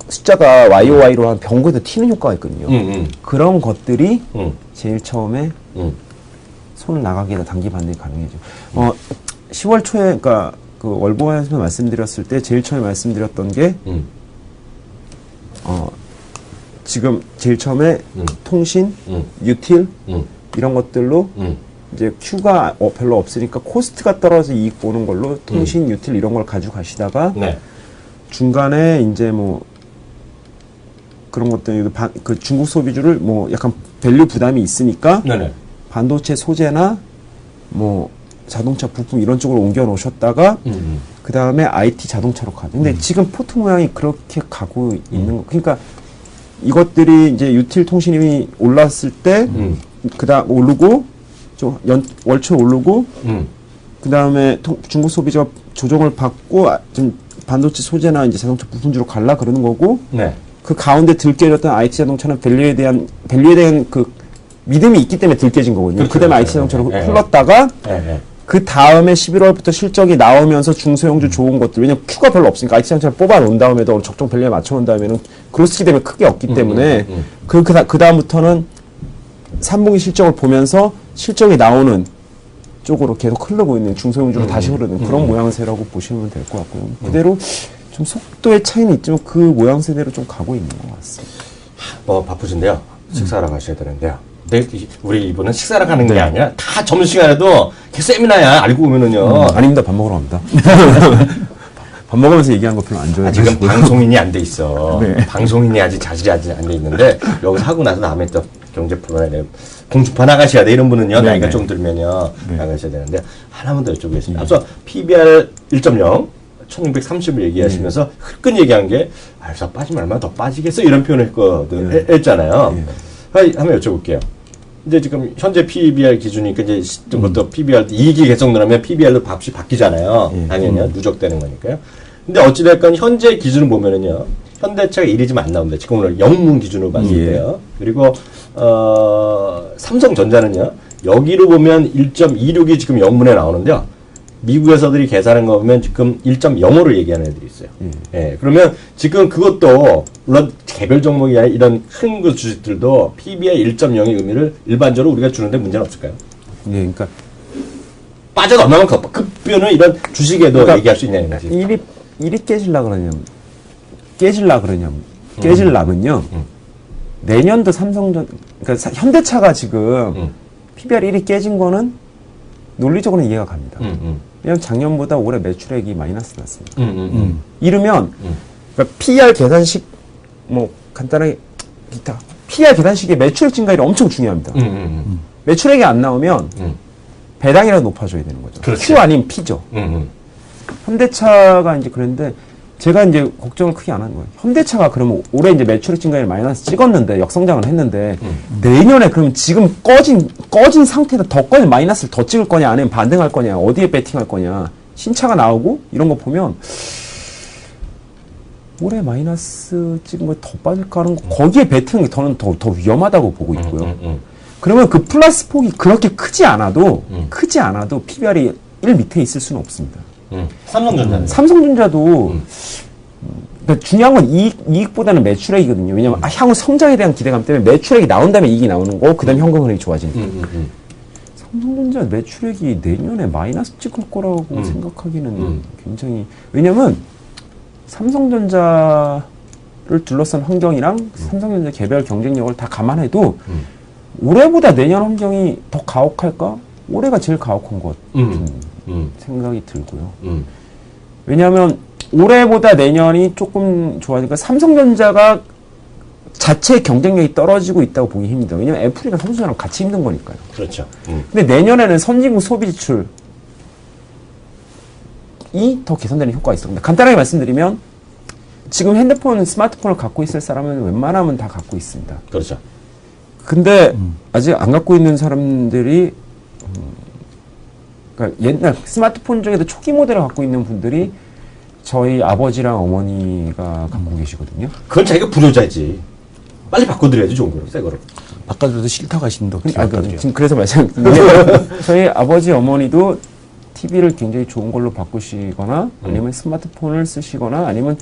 숫자가 YOY로 한 변곡에서 튀는 효과가 있거든요. 그런 것들이 제일 처음에 손을 나가게 해서 단기 반등이 가능해져. 10월 초에 그러니까 그 월보관에서 말씀드렸을 때 제일 처음에 말씀드렸던 게 지금 제일 처음에 통신, 유틸 이런 것들로 이제 Q가 별로 없으니까 코스트가 떨어져서 이익 보는 걸로 통신, 유틸 이런 걸 가져가시다가 중간에 이제 뭐 그런 것들 그 중국 소비주를 뭐 약간 밸류 부담이 있으니까 반도체 소재나 뭐 자동차 부품 이런 쪽으로 옮겨 놓으셨다가 그 다음에 IT 자동차로 가죠. 근데 지금 포트 모양이 그렇게 가고 있는 거. 그러니까 이것들이 이제 유틸 통신이 올랐을 때, 그다음 오르고, 월초 오르고, 그다음에 중국 소비자 조정을 받고, 좀 반도체 소재나 이제 자동차 부품주로 갈라 그러는 거고, 그 가운데 들깨졌던 IT 자동차는 밸류에 대한 그 믿음이 있기 때문에 들깨진 거거든요. 그 다음에 IT 자동차로 흘렀다가, 그 다음에 11월부터 실적이 나오면서 중소형주 좋은 것들, 왜냐면 Q가 별로 없으니까 IT 자동차를 뽑아 놓은 다음에도 적정 밸류에 맞춰 놓은 다음에는 그로스기 때문에 크게 없기 때문에 그 다음부터는 3분기 실적을 보면서 실적이 나오는 쪽으로 계속 흐르고 있는 중소형주로 다시 흐르는 그런 모양새라고 보시면 될 것 같고요. 그대로 좀 속도의 차이는 있지만 그 모양새대로 좀 가고 있는 것 같습니다. 바쁘신데요. 식사하러 가셔야 되는데요. 근데 우리 이분은 식사를 가는 게 아니라 다 점심시간에도 세미나야 알고 보면은요. 아닙니다. 밥 먹으러 갑니다. 밥 먹으면서 얘기한 거 별로 안 좋아해요. 지금 방송인이 안 돼 있어. 방송인이 아직 자질이 아직 안 돼 있는데 여기서 하고 나서 다음에 또 경제 프로그램에 공중파 나가셔야 돼. 이런 분은요. 나이가 좀 들면요. 나가셔야 되는데 하나만 더 여쭤보겠습니다. 앞서 PBR 1.0 1630을 얘기하시면서 흘끈 얘기한 게 알사 빠지면 얼마나 더 빠지겠어 이런 표현을 했잖아요. 한번 여쭤볼게요. 이제 지금 현재 PBR 기준이니까 이제 그것도 PBR 이익이 계속 늘어나면 PBR도 값이 바뀌잖아요. 당연히 누적되는 거니까요. 근데 어찌됐건 현재 기준을 보면은요. 현대차가 1위 지금 안 나옵니다. 지금 오늘 영문 기준으로 봤을 때요. 그리고 삼성전자는요. 여기로 보면 1.26이 지금 영문에 나오는데요. 미국에서들이 계산한 거 보면 지금 1.05를 얘기하는 애들이 있어요. 예. 그러면 지금 그것도 물론 개별 종목이 아니라 이런 큰 그 주식들도 PBR 1.0의 의미를 일반적으로 우리가 주는데 문제는 없을까요? 예, 그러니까 빠져나가면 급변은 이런 주식에도 얘기할 수 있냐는 거지. 일이 깨질라면요. 내년도 삼성전, 그러니까 현대차가 지금 PBR 1이 깨진 거는 논리적으로는 이해가 갑니다. 왜냐면 작년보다 올해 매출액이 마이너스 났습니다. 이러면 그러니까 PR 계산식 뭐 간단하게 기타 PR 계산식의 매출액 증가율이 엄청 중요합니다. 매출액이 안 나오면 배당이라도 높아져야 되는 거죠. 그렇지. Q 아니면 P죠. 현대차가 이제 그랬는데 제가 이제 걱정을 크게 안 하는 거예요. 현대차가 그러면 올해 이제 매출액 증가율 마이너스 찍었는데 역성장을 했는데 내년에 그럼 지금 꺼진 상태에서 더 꺼진 마이너스를 더 찍을 거냐 아니면 반등할 거냐 어디에 배팅할 거냐 신차가 나오고 이런 거 보면 올해 마이너스 찍은 거 더 빠질까 하는 거 거기에 배팅이 저는 더 위험하다고 보고 있고요. 그러면 그 플러스 폭이 그렇게 크지 않아도 PBR이 1 밑에 있을 수는 없습니다. 삼성전자도 그러니까 중요한 건 이익보다는 매출액이거든요. 왜냐하면 향후 성장에 대한 기대감 때문에 매출액이 나온 다음에 이익이 나오는 거고 그 다음에 현금 흐름이 좋아지니까. 삼성전자 매출액이 내년에 마이너스 찍을 거라고 생각하기는 굉장히 왜냐하면 삼성전자를 둘러싼 환경이랑 삼성전자 개별 경쟁력을 다 감안해도 올해보다 내년 환경이 더 가혹할까? 올해가 제일 가혹한 것 같은 생각이 들고요. 왜냐하면 올해보다 내년이 조금 좋아지니까 삼성전자가 자체의 경쟁력이 떨어지고 있다고 보기 힘들어요. 왜냐하면 애플이랑 삼성전자랑 같이 힘든 거니까요. 그렇죠. 근데 내년에는 선진국 소비 지출이 더 개선되는 효과가 있습니다. 간단하게 말씀드리면 지금 핸드폰, 스마트폰을 갖고 있을 사람은 웬만하면 다 갖고 있습니다. 그렇죠. 근데 아직 안 갖고 있는 사람들이 그러니까 옛날 스마트폰 중에도 초기 모델을 갖고 있는 분들이 저희 아버지랑 어머니가 갖고 계시거든요. 그건 자기가 불효자지. 빨리 바꿔드려야지 좋은 거로, 새 거로. 바꿔줘도 싫다고 하시는데 어떻게 바꿔드려요? 지금 그래서 말씀드리면 저희 아버지 어머니도 TV를 굉장히 좋은 걸로 바꾸시거나 아니면 스마트폰을 쓰시거나 아니면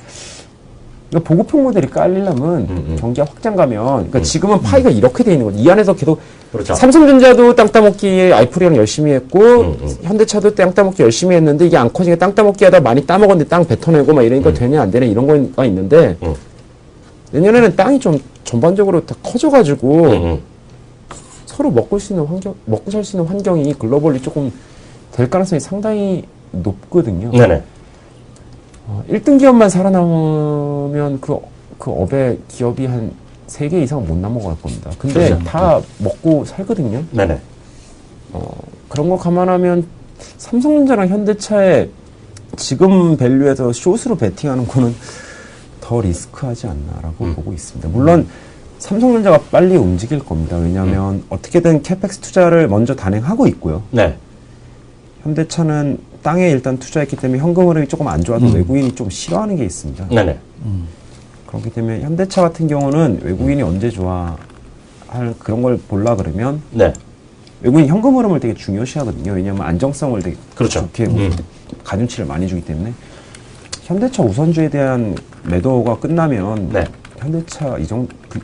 그러니까 보급형 모델이 깔리려면 경기가 확장 가면 그러니까 지금은 파이가 이렇게 돼 있는 거죠. 이 안에서 계속 그렇죠. 삼성전자도 땅 따먹기 아이프리랑 열심히 했고 현대차도 땅 따먹기 열심히 했는데 이게 안 커지게 땅 따먹기 하다 많이 따먹었는데 땅 뱉어내고 막 이러니까 되냐 안 되냐 이런 거가 있는데 내년에는 땅이 좀 전반적으로 다 커져가지고 서로 먹고 살 수 있는 환경이 글로벌리 조금 될 가능성이 상당히 높거든요. 네네. 1등 기업만 살아남으면 그 업의 기업이 한 3개 이상 못 넘어갈 겁니다. 근데 그렇죠. 다 먹고 살거든요. 네네. 그런 거 감안하면 삼성전자랑 현대차의 지금 밸류에서 숏으로 베팅하는 거는 더 리스크하지 않나라고 보고 있습니다. 물론 삼성전자가 빨리 움직일 겁니다. 왜냐하면 어떻게든 캐펙스 투자를 먼저 단행하고 있고요. 네. 현대차는 땅에 일단 투자했기 때문에 현금 흐름이 조금 안 좋아도 외국인이 좀 싫어하는 게 있습니다. 네네. 그렇기 때문에 현대차 같은 경우는 외국인이 언제 좋아할 그런 걸 보려 그러면 네. 외국인이 현금 흐름을 되게 중요시하거든요. 왜냐하면 안정성을 되게 그렇죠. 좋게 가중치를 많이 주기 때문에 현대차 우선주에 대한 매도가 끝나면 네. 현대차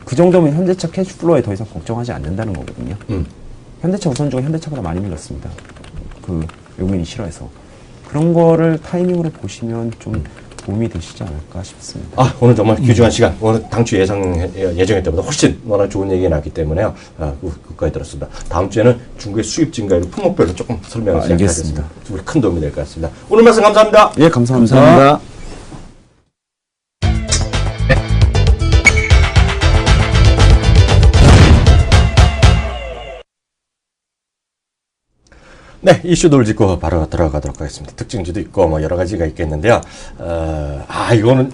그 정도면 현대차 캐시플로에 더 이상 걱정하지 않는다는 거거든요. 현대차 우선주가 현대차보다 많이 밀렸습니다. 그 외국인이 싫어해서 그런 거를 타이밍으로 보시면 좀 도움이 되시지 않을까 싶습니다. 아, 오늘 정말 귀중한 시간. 오늘 당초 예정했던 때보다 훨씬 워낙 좋은 얘기가 나왔기 때문에 그까지 들었습니다. 다음 주에는 중국의 수입 증가율 품목별로 조금 설명을 알겠습니다. 우리 큰 도움이 될 것 같습니다. 오늘 말씀 감사합니다. 예, 감사합니다. 감사합니다. 네, 이슈들 짚고 바로 들어가도록 하겠습니다. 특징주도 있고 뭐 여러 가지가 있겠는데요. 요거는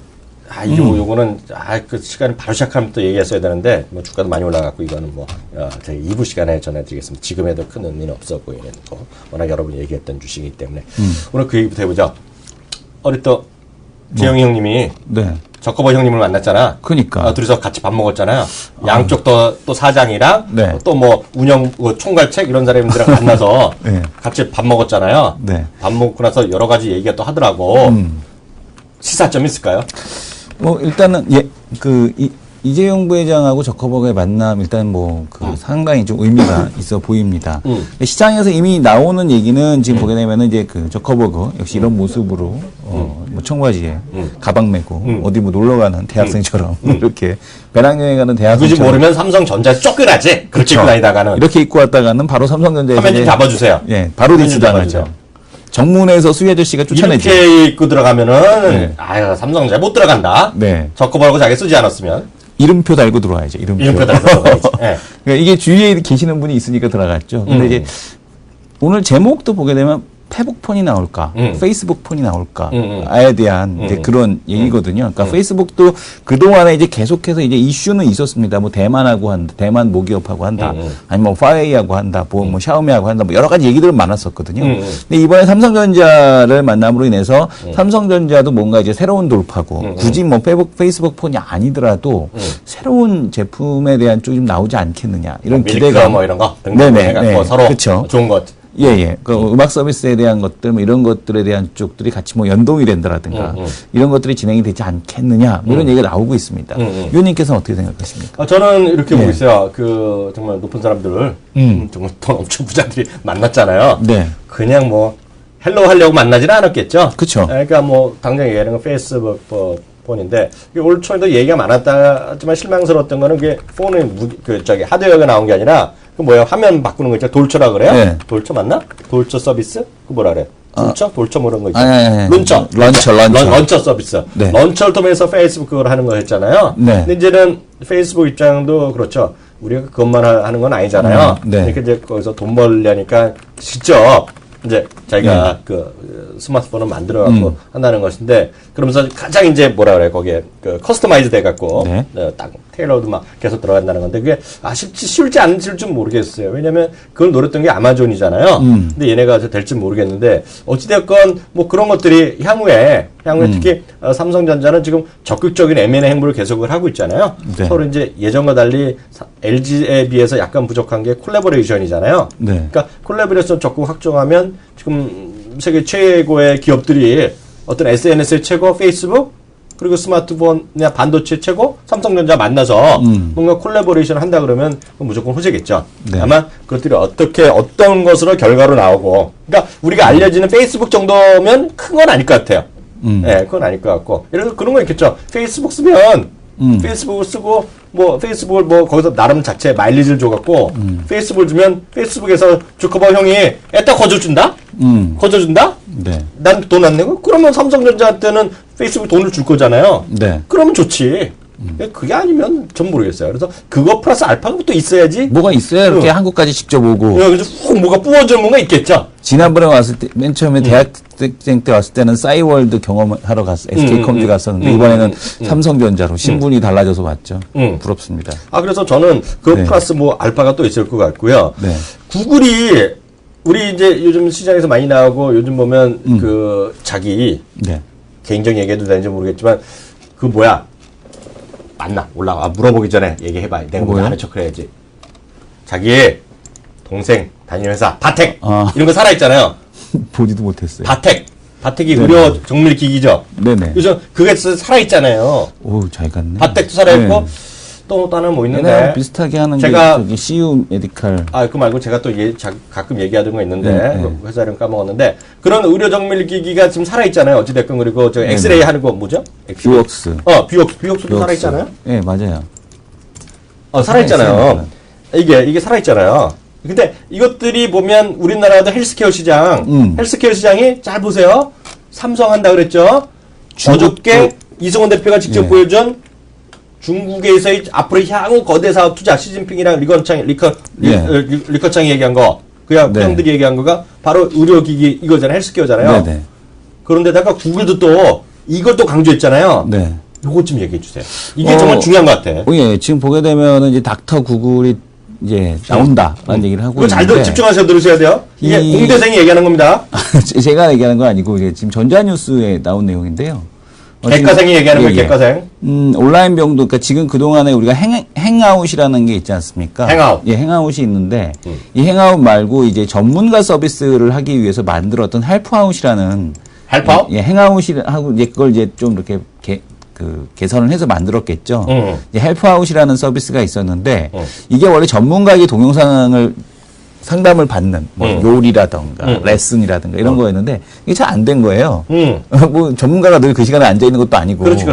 그 시간을 바로 시작하면 또 얘기했어야 되는데 뭐 주가도 많이 올라갔고 이거는 뭐 저희 2부 시간에 전해드리겠습니다. 지금에도 큰 의미는 없어 보이는 거 워낙 여러분이 얘기했던 주식이기 때문에 오늘 그 얘기부터 해보죠. 우리 또 재영이 형님이 네. 저커버 형님을 만났잖아. 그러니까. 둘이서 같이 밥 먹었잖아요. 양쪽 또 사장이랑 네. 또 뭐 운영 총괄책 이런 사람들이랑 만나서 네. 같이 밥 먹었잖아요. 네. 밥 먹고 나서 여러 가지 얘기가 또 하더라고. 시사점 있을까요? 뭐 일단은 이재용 부회장하고 저커버거의 만남 일단 뭐 상당히 좀 의미가 있어 보입니다. 시장에서 이미 나오는 얘기는 지금 보게 되면은 이제 저커버거 역시 이런 모습으로 뭐 청바지에 가방 메고 어디 뭐 놀러 가는 대학생처럼 이렇게 배낭여행 가는 누구지 대학생처럼 모르면 삼성전자 쫓겨나지. 그렇게 입고 다니다가는. 이렇게 입고 왔다가는 바로 삼성전자에서 화면 좀 잡아주세요. 예, 바로 리스당하죠. 정문에서 수희 아저씨가 쫓아내죠. 이렇게 입고 들어가면은 네. 아유 삼성전자 못 들어간다. 네. 저커버라고 자기 쓰지 않았으면 이름표 달고 들어와야죠. 이름표. 이름표 달고 들어가야지. 네. 그러니까 이게 주위에 계시는 분이 있으니까 들어갔죠. 근데 이제 오늘 제목도 보게 되면 페북폰이 나올까, 페이스북폰이 나올까에 대한 이제 그런 얘기거든요. 그러니까 페이스북도 그동안에 이제 계속해서 이제 이슈는 있었습니다. 뭐 대만하고 한다, 대만 모기업하고 한다, 아니면 뭐 파웨이하고 한다, 뭐 샤오미하고 한다, 뭐 여러 가지 얘기들은 많았었거든요. 근데 이번에 삼성전자를 만남으로 인해서 삼성전자도 뭔가 이제 새로운 돌파고 굳이 뭐 페이스북 폰이 아니더라도 새로운 제품에 대한 쪽이 좀 나오지 않겠느냐 이런 기대가 뭐 이런 거 네네, 등등해갖고 서로 그쵸. 좋은 것. 예. 그 음악 서비스에 대한 것들, 뭐 이런 것들에 대한 쪽들이 같이 뭐 연동이 된다라든가 이런 것들이 진행이 되지 않겠느냐, 뭐 이런 얘기가 나오고 있습니다. 위원님께서는 어떻게 생각하십니까? 저는 이렇게 보고 있어요. 정말 높은 사람들을, 정말 돈 엄청 부자들이 만났잖아요. 네. 그냥 뭐, 헬로 하려고 만나지는 않았겠죠. 그쵸. 그러니까 뭐, 당장 얘기하는 건 페이스북 폰인데, 올 초에도 얘기가 많았다지만 실망스러웠던 거는 그게 폰의 하드웨어가 나온 게 아니라, 화면 바꾸는 거 있잖아. 돌처라 그래요? 네. 돌처 맞나? 돌처 서비스? 그 뭐라 그래? 돌처? 돌처 뭐 이런 거 있잖아. 아니. 런처. 런처 서비스. 네. 런처를 통해서 페이스북 그걸 하는 거 했잖아요. 네. 근데 이제는 페이스북 입장도 그렇죠. 우리가 그것만 하는 건 아니잖아요. 네. 그러니까 이제 거기서 돈 벌려니까 직접 이제 자기가 스마트폰을 만들어갖고 한다는 것인데, 그러면서 가장 이제 뭐라 그래, 거기에 커스터마이즈 돼갖고, 네. 딱 테일러도 막 계속 들어간다는 건데, 그게 쉽지 않을지 좀 모르겠어요. 왜냐면 그걸 노렸던 게 아마존이잖아요. 근데 얘네가 될지 모르겠는데, 어찌됐건 뭐 그런 것들이 향후에 특히 삼성전자는 지금 적극적인 M&A 행보를 계속을 하고 있잖아요. 네. 서로 이제 예전과 달리 LG에 비해서 약간 부족한 게 콜라보레이션이잖아요. 네. 그러니까 콜라보레이션 적극 확정하면 지금 세계 최고의 기업들이 어떤 SNS의 최고, 페이스북, 그리고 스마트폰이나 반도체 최고, 삼성전자 만나서 뭔가 콜라보레이션 한다 그러면 무조건 호재겠죠. 네. 다만 그것들이 어떤 것으로 결과로 나오고, 그러니까 우리가 알려지는 페이스북 정도면 큰 건 아닐 것 같아요. 네, 그건 아닐 것 같고. 예를 들어 그런 거 있겠죠. 페이스북 쓰면 페이스북을 쓰고 뭐 페이스북을 뭐 거기서 나름 자체 마일리지를 줘갖고 페이스북을 주면 페이스북에서 주커버 형이 애따 거저준다? 거저준다? 네. 난 돈 안 내고? 그러면 삼성전자한테는 페이스북 돈을 줄 거잖아요. 네. 그러면 좋지. 그게 아니면 전 모르겠어요. 그래서 그거 플러스 알파가 또 있어야지. 뭐가 있어야 이렇게 한국까지 직접 오고. 그래서 훅 뭐가 부어지는 뭔가 있겠죠. 지난번에 왔을 때, 맨 처음에 대학생 때 왔을 때는 싸이월드 경험하러 SK컴퓨터 갔었는데, 이번에는 삼성전자로 신분이 달라져서 왔죠. 부럽습니다. 그래서 저는 그 네. 플러스 뭐 알파가 또 있을 것 같고요. 네. 구글이 우리 이제 요즘 시장에서 많이 나오고 요즘 보면 자기 네. 개인적 얘기해도 되는지 모르겠지만 맞나? 올라와. 물어보기 전에 얘기해봐. 내가 뭐요? 아는 척 해야지. 자기 동생 다니는 회사, 바텍. 아. 이런 거 살아있잖아요. 보지도 못했어요. 바텍이 네. 의료 정밀 기기죠. 네네. 요즘 그게 살아있잖아요. 오, 잘 갔네. 바텍도 살아있고, 네. 또 하나 뭐 얘네랑 있는데. 비슷하게 하는 제가- 게 저기 CU 메디칼. 그 말고 제가 또 가끔 얘기하던 거 있는데, 네. 그 회사 이름 까먹었는데, 그런 의료 정밀 기기가 지금 살아있잖아요. 어찌됐건. 그리고 저 엑스레이 하는 거 뭐죠? 뷰웍스. 뷰웍스도 살아있잖아요. 네, 맞아요. 살아있잖아요. 이게 살아있잖아요. 근데 이것들이 보면 우리나라도 헬스케어 시장이 잘 보세요. 삼성 한다 그랬죠. 어저께 이승원 대표가 직접 네. 보여준 중국에서의 앞으로 향후 거대 사업 투자 시진핑이랑 리커창이 얘기한 거, 그냥 네. 형들이 얘기한 거가 바로 의료기기 이거잖아요. 헬스케어잖아요. 네네. 그런데다가 구글도 또 이걸 또 강조했잖아요. 네. 요것 좀 얘기해 주세요. 이게 정말 중요한 것 같아. 예, 지금 보게 되면은 이제 닥터 구글이 이제 나온다라는 얘기를 하고 이거 잘 있는데. 집중하셔서 들으셔야 돼요. 이게 공대생이 얘기하는 겁니다. 제가 얘기하는 건 아니고 이제 지금 전자뉴스에 나온 내용인데요. 객가생이 얘기하는 예, 거예요, 객가생? 온라인 병도, 그러니까 지금 그동안에 우리가 행아웃이라는 게 있지 않습니까? 행아웃. 예, 행아웃이 있는데, 이 행아웃 말고 이제 전문가 서비스를 하기 위해서 만들었던 헬프아웃이라는. 헬프아웃? 예, 행아웃하고 이제 그걸 이제 좀 이렇게 개선을 해서 만들었겠죠. 이제 헬프아웃이라는 서비스가 있었는데, 이게 원래 전문가에게 동영상을 상담을 받는 뭐 요리라든가 레슨이라든가 이런 거였는데 이게 잘 안 된 거예요. 뭐 전문가가 늘 그 시간에 앉아 있는 것도 아니고. 그렇지.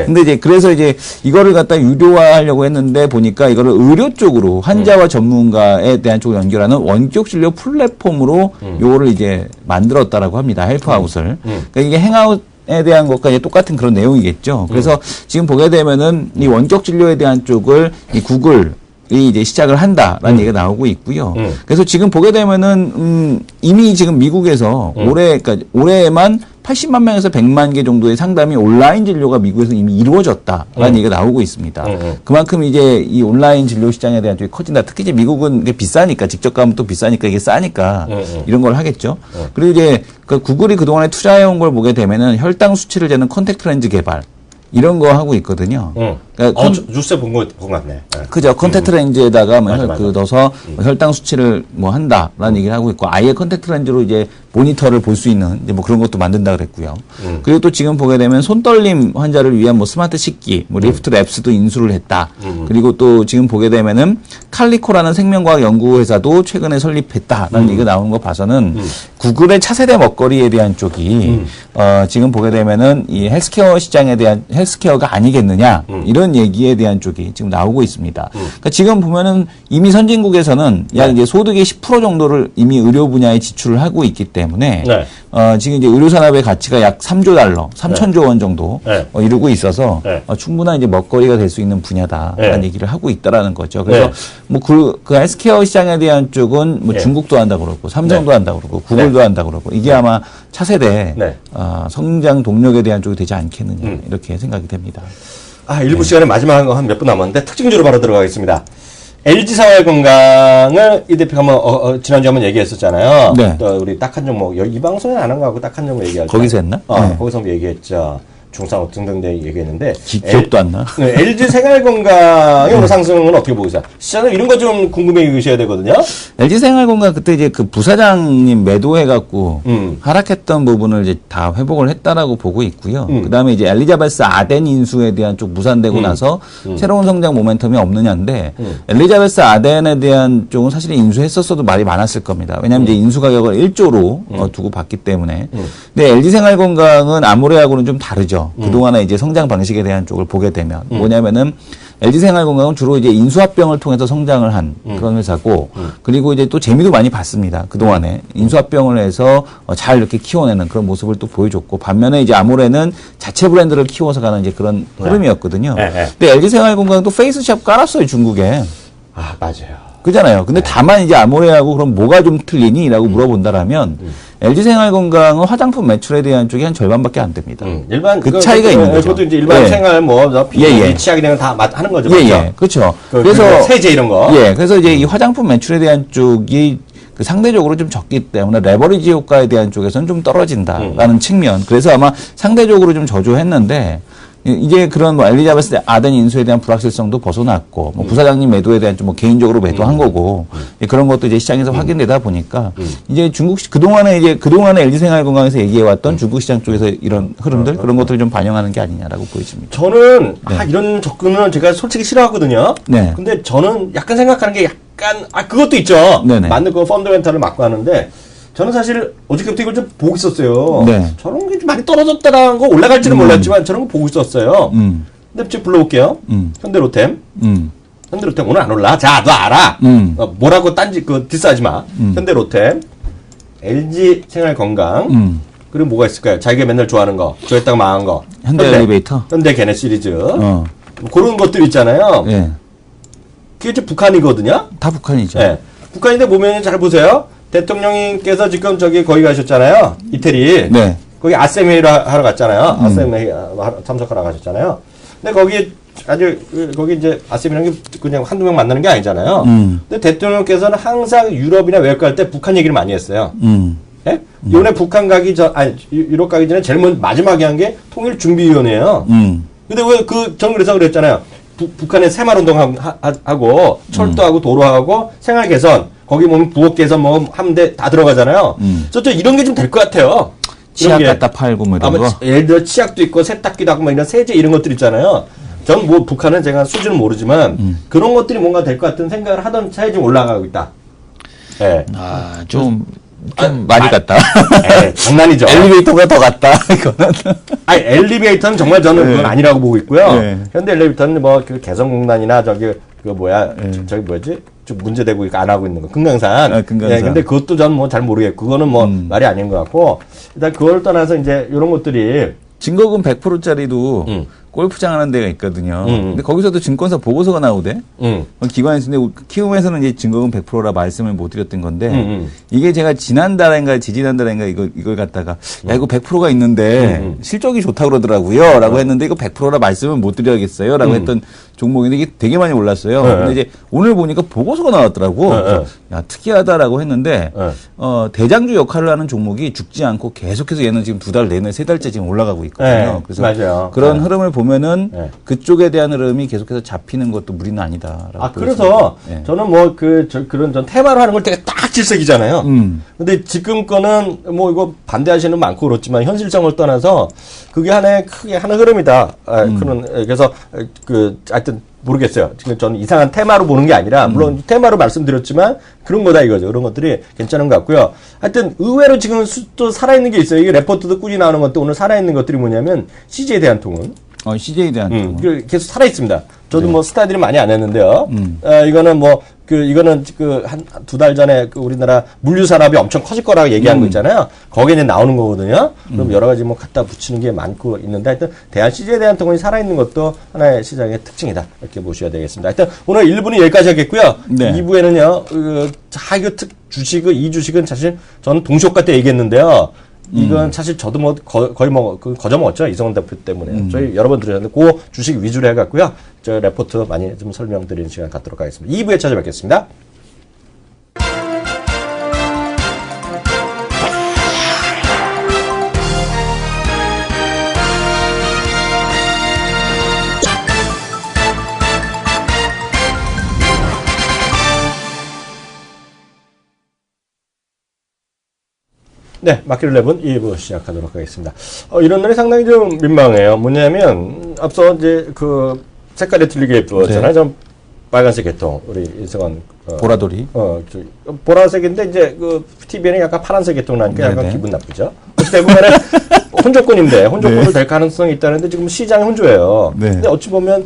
근데 이제 그래서 이제 이거를 갖다 유료화하려고 했는데 보니까 이거를 의료 쪽으로 환자와 전문가에 대한 쪽을 연결하는 원격 진료 플랫폼으로 요거를 이제 만들었다라고 합니다. 헬프아웃을. 그러니까 이게 행아웃에 대한 것과 이제 똑같은 그런 내용이겠죠. 그래서 지금 보게 되면은 이 원격 진료에 대한 쪽을 이 구글 이 이제 시작을 한다라는 얘기가 나오고 있고요. 그래서 지금 보게 되면은 이미 지금 미국에서 올해에만 80만 명에서 100만 개 정도의 상담이 온라인 진료가 미국에서 이미 이루어졌다라는 얘기가 나오고 있습니다. 그만큼 이제 이 온라인 진료 시장에 대한 쪽이 커진다. 특히 이제 미국은 이게 비싸니까 직접 가면 또 비싸니까 이게 싸니까 이런 걸 하겠죠. 그리고 이제 그 구글이 그동안에 투자해온 걸 보게 되면은 혈당 수치를 재는 컨택트 렌즈 개발 이런 거 하고 있거든요. 그러니까 뉴스에 본 것 같네. 네. 그죠. 컨택트 렌즈에다가 뭐 맞아. 넣어서 혈당 수치를 뭐 한다라는 얘기를 하고 있고 아예 컨택트 렌즈로 이제 모니터를 볼 수 있는 이제 뭐 그런 것도 만든다 그랬고요. 그리고 또 지금 보게 되면 손떨림 환자를 위한 뭐 스마트 식기, 뭐 리프트 랩스도 인수를 했다. 그리고 또 지금 보게 되면은 칼리코라는 생명과학 연구회사도 최근에 설립했다라는 얘기가 나오는 거 봐서는 구글의 차세대 먹거리에 대한 쪽이 지금 보게 되면은 이 헬스케어 시장에 대한 헬스케어가 아니겠느냐 이런 얘기에 대한 쪽이 지금 나오고 있습니다. 그러니까 지금 보면은 이미 선진국에서는 약 이제 소득의 10% 정도를 이미 의료 분야에 지출을 하고 있기 때문에 지금 이제 의료 산업의 가치가 약 3조 달러, 3천조 원 정도 이루고 있어서 충분한 이제 먹거리가 될 수 있는 분야다라는 얘기를 하고 있다라는 거죠. 그래서 뭐 그 헬스케어 시장에 대한 쪽은 뭐 중국도 한다고 그러고 삼성도 한다고 그러고 구글도 한다고 그러고 이게 아마 차세대 성장 동력에 대한 쪽이 되지 않겠느냐 이렇게 생각이 됩니다. 일부 시간에 마지막 한 몇 분 남았는데 특징주로 바로 들어가겠습니다. LG생활건강을 이 대표가 지난주에 한번 얘기했었잖아요. 네. 또 우리 딱 한 종목, 이 방송에 안 한 거하고 딱 한 종목 얘기할 때. 거기서 했나? 거기서 한번 얘기했죠. 중상업 등등 얘기했는데. 기억도 안 나. LG생활건강의 오늘 상승은 어떻게 보고 있어요? 시장은 이런 거 좀 궁금해 보셔야 되거든요. LG생활건강 그때 이제 그 부사장님 매도해갖고 하락했던 부분을 이제 다 회복을 했다라고 보고 있고요. 그 다음에 이제 엘리자베스 아덴 인수에 대한 쪽 무산되고 나서 새로운 성장 모멘텀이 없느냐인데 엘리자베스 아덴에 대한 쪽은 사실 인수했었어도 말이 많았을 겁니다. 왜냐하면 이제 인수 가격을 1조로 두고 봤기 때문에. 근데 LG생활건강은 아모레하고는 좀 다르죠. 그동안에 이제 성장 방식에 대한 쪽을 보게 되면 뭐냐면은 LG생활건강은 주로 이제 인수합병을 통해서 성장을 한 그런 회사고 그리고 이제 또 재미도 많이 봤습니다. 그동안에 인수합병을 해서 잘 이렇게 키워내는 그런 모습을 또 보여줬고 반면에 이제 아모레는 자체 브랜드를 키워서 가는 이제 그런 흐름이었거든요. 근데 LG생활건강도 페이스샵 깔았어요, 중국에. 맞아요. 그잖아요. 근데 다만 이제 아모레하고 그럼 뭐가 좀 틀리니? 라고 물어본다라면 LG생활건강은 화장품 매출에 대한 쪽이 한 절반밖에 안 됩니다. 일반 그 차이가 있는 거죠. 그것도 이제 일반 생활 비비 치약이 되는 다 하는 거죠. 그렇죠. 그래서 세제 이런 거. 그래서 이제 이 화장품 매출에 대한 쪽이 상대적으로 좀 적기 때문에 레버리지 효과에 대한 쪽에서는 좀 떨어진다라는 측면. 그래서 아마 상대적으로 좀 저조했는데 이제 그런 뭐 엘리자베스 아덴 인수에 대한 불확실성도 벗어났고 뭐 부사장님 매도에 대한 좀 뭐 개인적으로 매도한 거고 그런 것도 이제 시장에서 확인되다 보니까 이제 그동안에 LG생활건강에서 얘기해왔던 중국 시장 쪽에서 이런 흐름들 그런 것들을 좀 반영하는 게 아니냐라고 보여집니다. 저는 이런 접근은 제가 솔직히 싫어하거든요. 네. 근데 저는 약간 생각하는 게 약간 그것도 있죠. 네네. 맞는 거 펀더멘탈을 맞고 하는데 저는 사실 어저께부터 이걸 좀 보고 있었어요. 저런 게 좀 많이 떨어졌다라는 거 올라갈지는 몰랐지만 저런 거 보고 있었어요. 근데 지금 불러볼게요. 현대로템. 현대로템 오늘 안 올라. 자, 너 알아. 뭐라고 디스하지 마. 현대로템, LG생활건강. 그리고 뭐가 있을까요? 자기가 맨날 좋아하는 거, 좋아했다가 망한 거. 현대엘리베이터. 현대게네 시리즈. 그런 것들 있잖아요. 그게 이제 북한이거든요. 다 북한이죠. 북한인데 보면 잘 보세요. 대통령님께서 지금 거기 가셨잖아요. 이태리. 거기 아셈 회의를 하러 갔잖아요. 아셈 회의 참석하러 가셨잖아요. 근데 거기 이제 아셈이라는 게 그냥 한두 명 만나는 게 아니잖아요. 근데 대통령께서는 항상 유럽이나 외국 갈 때 북한 얘기를 많이 했어요. 예? 이번에 북한 가기 전, 아니, 유럽 가기 전에 제일 먼저 마지막에 한 게 통일준비위원회예요. 근데 왜 저는 그래서 그랬잖아요. 북한에 새마을운동하고 철도하고 도로하고 생활 개선, 거기 보면 부엌 개선 뭐 하면 다 들어가잖아요. 저 이런 게 좀 될 것 같아요. 치약 갖다 팔고 뭐 이런 거. 예를 들어 치약도 있고 세탁기도 하고 뭐 이런 세제 이런 것들 있잖아요. 전 뭐 북한은 제가 수준은 모르지만 그런 것들이 뭔가 될 것 같은 생각을 하던 차에 좀 올라가고 있다. 예. 좀 많이 갔다. 장난이죠. 엘리베이터가 더 갔다. 이거는. 아니, 엘리베이터는 정말 저는 그건 아니라고 보고 있고요. 네. 현대 엘리베이터는 뭐 그 개성공단이나 저기 그 뭐야 저기 뭐지 좀 문제되고 안 하고 있는 거 금강산. 금강산. 예, 근데 그것도 저는 뭐 잘 모르겠고 그거는 뭐 말이 아닌 것 같고 일단 그걸 떠나서 이제 이런 것들이 증거금 100%짜리도 골프장 하는 데가 있거든요. 근데 거기서도 증권사 보고서가 나오대. 기관에서. 근데 키움에서는 이제 증거금 100%라 말씀을 못 드렸던 건데, 이게 제가 지난달인가 지지난달인가 이걸 갖다가, 야, 이거 100%가 있는데, 실적이 좋다고 그러더라고요. 라고 했는데, 이거 100%라 말씀을 못 드려야겠어요. 라고 했던 종목인데, 이게 되게 많이 올랐어요. 근데 이제 오늘 보니까 보고서가 나왔더라고. 그래서 야, 특이하다라고 했는데, 대장주 역할을 하는 종목이 죽지 않고 계속해서 얘는 지금 2달 내내 3달째 지금 올라가고 있거든요. 그래서 맞아요. 그런 흐름을 보면은 그쪽에 대한 흐름이 계속해서 잡히는 것도 무리는 아니다. 그래서 저는 뭐 그런 전 테마로 하는 걸 되게 딱 질색이잖아요. 근데 지금 거는 뭐 이거 반대하시는 분 많고 그렇지만 현실성을 떠나서 그게 하나의 크게 하는 흐름이다. 그래서 하여튼 모르겠어요. 지금 저는 이상한 테마로 보는 게 아니라 물론 테마로 말씀드렸지만 그런 거다 이거죠. 그런 것들이 괜찮은 것 같고요. 하여튼 의외로 지금 또 살아있는 게 있어요. 이게 레포트도 꾸준히 나오는 것도 오늘 살아있는 것들이 뭐냐면 CJ에 대한 통은 CJ에 대한 계속 살아 있습니다. 저도 뭐 스타들이 많이 안 했는데요. 이거는 이거는 한 2달 전에 우리나라 물류 산업이 엄청 커질 거라고 얘기한 거 있잖아요. 거기에 이제 나오는 거거든요. 그럼 여러 가지 뭐 갖다 붙이는 게 많고 있는데 하여튼 대한 CJ에 대한 통운이 살아있는 것도 하나의 시장의 특징이다. 이렇게 보셔야 되겠습니다. 하여튼 오늘 1부는 여기까지 하겠고요. 2부에는요, 이 주식은 사실 저는 동시효과 때 얘기했는데요. 이건 사실 저도 뭐 거의 뭐 거저 먹었죠. 이성훈 대표 때문에. 저희 여러 번 드렸는데 그 주식 위주로 해갖고요. 저 레포트 많이 좀 설명드리는 시간 갖도록 하겠습니다. 2부에 찾아뵙겠습니다. 네, 마켓11 2부 시작하도록 하겠습니다. 이런 날이 상당히 좀 민망해요. 뭐냐면, 앞서 이제 색깔이 틀리게 예쁘잖아요. 좀 빨간색 계통, 우리 이승원. 보라돌이. 보라색인데, 이제 TV에는 약간 파란색 계통 나니까 약간 기분 나쁘죠. 대부분은 혼조권인데, 혼조권을 될 가능성이 있다는데, 지금 시장이 혼조예요. 근데 어찌 보면,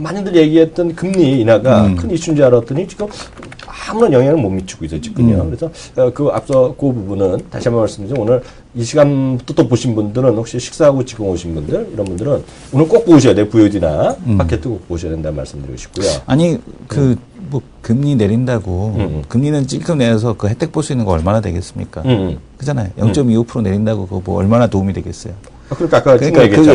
많이들 얘기했던 금리 인하가 큰 이슈인 줄 알았더니, 지금 아무런 영향을 못 미치고 있어요, 지금요. 그래서 앞서 그 부분은 다시 한번 말씀드리죠. 오늘 이 시간부터 또 보신 분들은 혹시 식사하고 지금 오신 분들 이런 분들은 오늘 꼭 보셔야 돼요. VOD나 마켓도 꼭 보셔야 된다는 말씀드리고 싶고요. 아니 뭐 금리 내린다고 금리는 찔끔 내려서 그 혜택 볼 수 있는 거 얼마나 되겠습니까? 그잖아요. 0.25% 내린다고 그거 뭐 얼마나 도움이 되겠어요. 그러니까 아까 그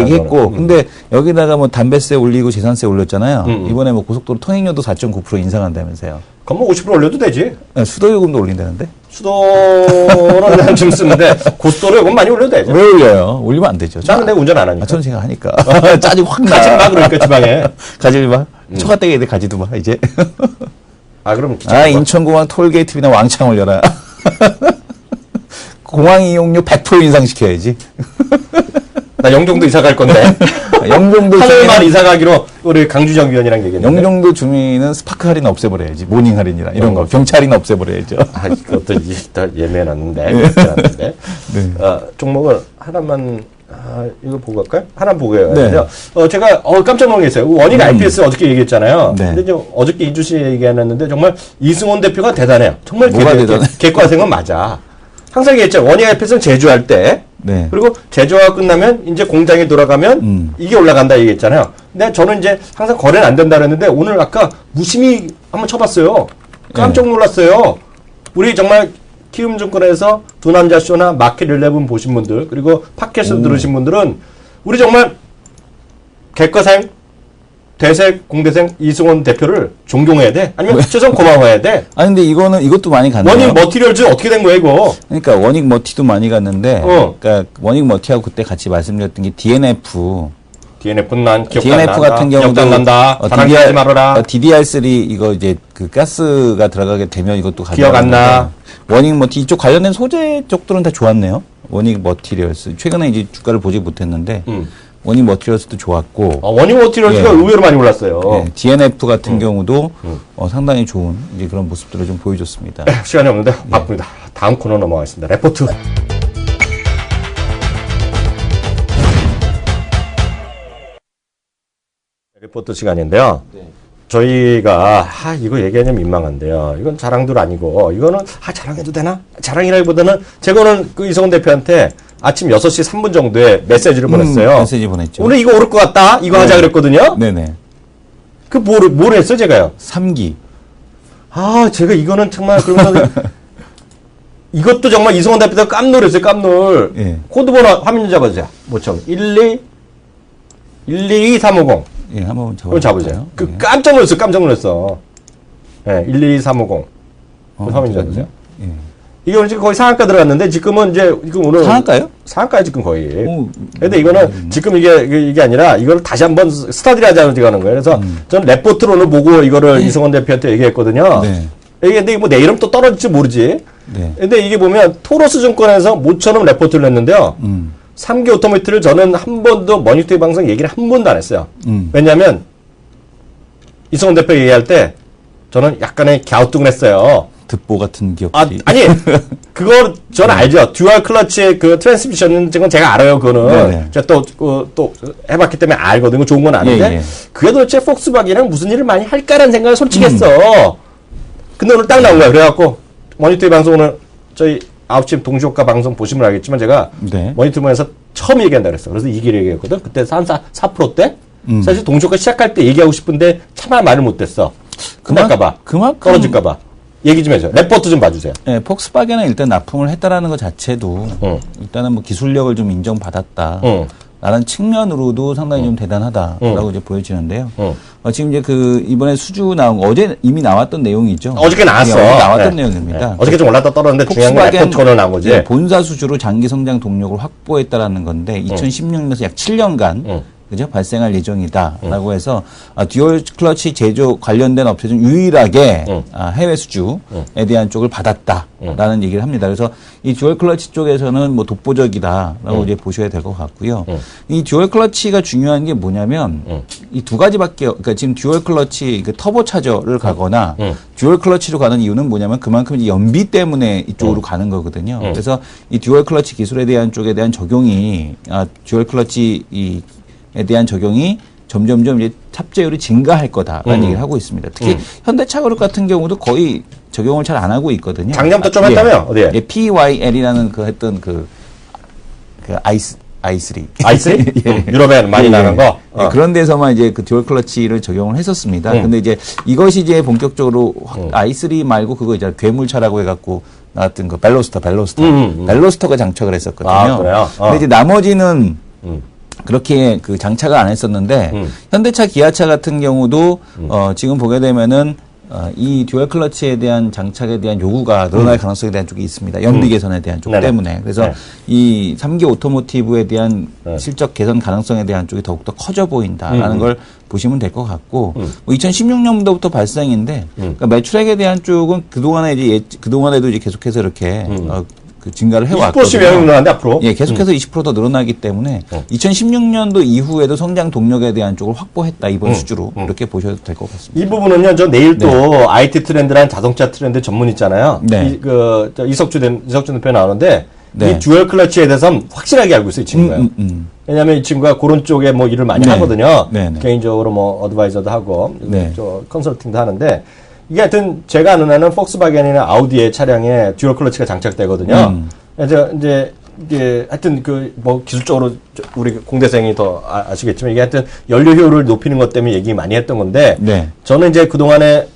얘기했고, 근데 여기다가 뭐 담배세 올리고 재산세 올렸잖아요. 이번에 뭐 고속도로 통행료도 4.9% 인상한다면서요. 그럼 뭐 50% 올려도 되지. 네, 수도요금도 올린다는데? 수도는 좀 쓰는데 고속도로 요금 많이 올려도 되죠. 왜 올려요? 올리면 안 되죠. 나는 내가 운전 안 하니까. 저는 제가 하니까. 짜증 확 나. 가지 마 그러니까 지방에. 가지 마. 처가댁에 애들 가지도 마 이제. 그럼 인천공항 톨게이트비나 왕창 올려라. 공항 이용료 100% 인상시켜야지. 나 영종도 이사 갈 건데. 영종도 하늘만 이사 가기로 우리 강주정 위원이랑 얘기했는데. 영종도 주민은 스파크 할인 없애버려야지. 모닝 할인이나 이런 거. 경찰 할인 없애버려야죠. 그것도 다 예매해놨는데. 종목을 하나만, 이거 보고 갈까요? 하나 보고 해요. 네. 제가 깜짝 놀랐어요. 원익 IPS 어저께 얘기했잖아요. 근데 이제 어저께 이 주식 얘기 안 했는데 정말 이승원 대표가 대단해요. 정말 객관생은 맞아. 항상 얘기했죠. 원익 IPS는 제조할 때. 그리고 제조가 끝나면 이제 공장에 돌아가면 이게 올라간다 얘기했잖아요. 근데 저는 이제 항상 거래는 안 된다 그랬는데 오늘 아까 무심히 한번 쳐봤어요. 깜짝 놀랐어요. 우리 정말 키움증권에서 두 남자 쇼나 마켓11 보신 분들 그리고 팟캐스트 들으신 분들은 우리 정말 개과사행 대세 공대생 이승원 대표를 존경해야 돼? 아니면 최소한 고마워해야 돼? 아 근데 이것도 많이 갔네요. 원익 머티리얼즈 어떻게 된 거야 이거? 그러니까 원익 머티도 많이 갔는데, 그러니까 원익 머티하고 그때 같이 말씀드렸던 게 DNF는 난 기억 DNF 안 난다. 같은 경우도 기억 안 난다. 사랑하지 말아라. DDR3 이거 이제 그 가스가 들어가게 되면 이것도 기억 안 나. 원익 머티 이쪽 관련된 소재 쪽들은 다 좋았네요. 원익 머티리얼스 최근에 이제 주가를 보지 못했는데 원익 머티리얼스도 좋았고 원익 머티리얼즈가 예. 의외로 많이 올랐어요. 예, DNF 같은 경우도 상당히 좋은 이제 그런 모습들을 좀 보여줬습니다. 시간이 없는데 바쁩니다. 다음 코너 넘어가겠습니다. 레포트. 레포트 시간인데요. 저희가 이거 얘기하면 민망한데요. 이건 자랑도 아니고 이거는 자랑해도 되나? 자랑이라기보다는 제가 오늘 그 이성훈 대표한테 아침 6시 3분 정도에 메시지를 보냈어요. 메시지 보냈죠. 오늘 이거 오를 것 같다. 이거 하자 그랬거든요. 네네. 그 뭘 했어요, 제가요? 3기. 제가 이거는 정말 그러면 이것도 정말 이성훈 대표가 깜놀했어요, 깜놀. 예. 코드번호 화면 잡아주세요. 뭐죠? 122350. 예, 한번 그럼 잡으세요. 예. 깜짝 놀랐어. 예, 122350. 화면 잡으세요. 예. 이게 오늘 지금 거의 상한가 들어갔는데, 지금은 지금 오늘. 상한가요? 상한가요, 지금 거의. 오, 근데 이거는 지금 이게 아니라, 이걸 다시 한번 스터디를 하자고 지금 하는 거예요. 그래서 저는 레포트를 오늘 보고 이거를 이성원 대표한테 얘기했거든요. 네. 근데 뭐 내일은 또 떨어질지 모르지. 네. 근데 이게 보면 토로스 증권에서 모처럼 레포트를 했는데요. 3기 오토매트를 저는 한 번도 머니투이 방송 얘기를 한 번도 안 했어요. 왜냐하면 이성훈 대표 얘기할 때 저는 약간의 갸우뚱을 했어요. 듣보 같은 기업들이. 아니 그거 저는 알죠. 듀얼 클러치의 그 트랜스미션은 제가 알아요. 그거는 네네. 제가 또 해봤기 때문에 알거든요. 좋은 건 아는데 예, 예. 그게 도대체 폭스바겐이랑 무슨 일을 많이 할까라는 생각을 솔직히 했어. 근데 오늘 딱 나온 거야. 그래갖고 머니투이 방송 오늘 저희 9시 동시효과 방송 보시면 알겠지만 제가 네. 머니투이에서 처음 얘기한다 그랬어. 그래서 이 길을 얘기했거든. 그때 4%대? 사실 동시효과 시작할 때 얘기하고 싶은데 차마 말을 못했어. 끝날까봐. 그만큼 떨어질까봐. 얘기 좀 해줘. 레포트 좀 봐주세요. 네, 폭스바겐은 일단 납품을 했다라는 것 자체도 일단은 뭐 기술력을 좀 인정받았다. 라는 측면으로도 상당히 좀 대단하다라고 이제 보여지는데요. 지금 이제 이번에 수주 나온 거 어제 이미 나왔던 내용이죠. 어저께 나왔어. 어제 나왔던 네. 내용입니다. 네. 어저께 좀 올랐다 떨어졌는데 중요한 건 레포트로 나온 거지. 네, 본사 수주로 장기 성장 동력을 확보했다라는 건데 2016년에서 약 7년간 그죠? 발생할 예정이다라고 해서 듀얼 클러치 제조 관련된 업체 중 유일하게 해외 수주에 대한 쪽을 받았다라는 얘기를 합니다. 그래서 이 듀얼 클러치 쪽에서는 뭐 독보적이다라고 이제 보셔야 될 것 같고요. 이 듀얼 클러치가 중요한 게 뭐냐면 이 두 가지밖에 그러니까 지금 듀얼 클러치 그 터보 차저를 가거나 듀얼 클러치로 가는 이유는 뭐냐면 그만큼 이제 연비 때문에 이쪽으로 가는 거거든요. 그래서 이 듀얼 클러치 기술에 대한 쪽에 대한 적용이 듀얼 클러치 에 대한 적용이 점점점 이제 탑재율이 증가할 거다라는 얘기를 하고 있습니다. 특히 현대차그룹 같은 경우도 거의 적용을 잘 안 하고 있거든요. 작년부터 좀 했다며? 어디에? PYL이라는 i3. i3? 예. 유럽에 많이 나는 거? 예, 그런 데서만 이제 그 듀얼 클러치를 적용을 했었습니다. 근데 이제 이것이 이제 본격적으로 i3 말고 그거 이제 괴물차라고 해갖고 나왔던 그 벨로스터가 장착을 했었거든요. 그래요? 근데 이제 나머지는 그렇게 그 장착을 안 했었는데 현대차, 기아차 같은 경우도 지금 보게 되면은 이 듀얼 클러치에 대한 장착에 대한 요구가 늘어날 가능성에 대한 쪽이 있습니다. 연비 개선에 대한 쪽 때문에. 그래서 이 3기 오토모티브에 대한 실적 개선 가능성에 대한 쪽이 더욱더 커져 보인다라는 걸 보시면 될 것 같고, 뭐 2016년도부터 발생인데, 그러니까 매출액에 대한 쪽은 그동안에도 이제 계속해서 이렇게 그 증가를 해왔거든요. 20%씩 늘어나는데 앞으로? 예, 계속해서 20% 더 늘어나기 때문에 2016년도 이후에도 성장 동력에 대한 쪽을 확보했다 이번 수주로 이렇게 보셔도 될 것 같습니다. 이 부분은요, 저 내일 또 IT 트렌드라는 자동차 트렌드 전문 있잖아요. 네. 이석주 대표 나오는데 네. 이 듀얼 클러치에 대해서는 확실하게 알고 있어요, 이 친구가. 왜냐하면 이 친구가 그런 쪽에 뭐 일을 많이 하거든요. 네네. 개인적으로 뭐 어드바이저도 하고 네. 저 컨설팅도 하는데. 이게 하여튼 제가 아는 한은 폭스바겐이나 아우디의 차량에 듀얼 클러치가 장착되거든요. 이제 이게 하여튼 뭐 기술적으로 우리 공대생이 더 아시겠지만 이게 하여튼 연료 효율을 높이는 것 때문에 얘기 많이 했던 건데 네. 저는 이제 그동안에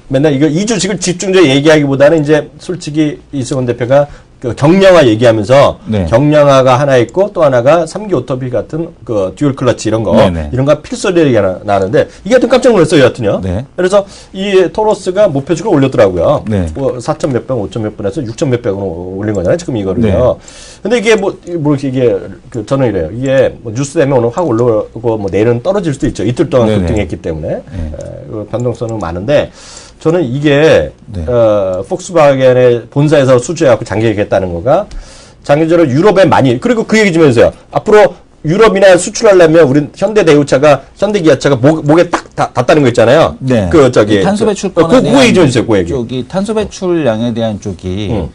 맨날 이거 이주식을 집중적으로 얘기하기보다는 이제 솔직히 이승원 대표가 그 경량화 얘기하면서 네. 경량화가 하나 있고 또 하나가 3기 오토피 같은 그 듀얼 클러치 이런 거 네네. 이런 거 필수 얘기가 나는데 이게 하여튼 깜짝 놀랐어요, 여하튼요. 네. 그래서 이 토로스가 목표주를 올렸더라고요. 네. 뭐 4천 몇 백, 5천 몇 분에서 6천 몇 백으로 올린 거잖아요, 지금 이거를요. 네. 근데 이게 뭐 이게 그 저는 이래요. 이게 뭐 뉴스 되면 오늘 확 올라오고 뭐 내일은 떨어질 수도 있죠. 이틀 동안 네네. 급등했기 때문에 그 변동성은 많은데. 저는 이게 네. 폭스바겐의 본사에서 수주해갖고 장기얘기했다는 거가 장기적으로 유럽에 많이 그리고 그 얘기 좀 해주세요. 앞으로 유럽이나 수출하려면 우리 현대대우차가 현대기아차가 목에 딱 닿다는 거 있잖아요. 네. 그 저기 탄소 배출권에 그 얘기 좀 해주세요. 그 얘기. 쪽이 탄소 배출량에 대한 쪽이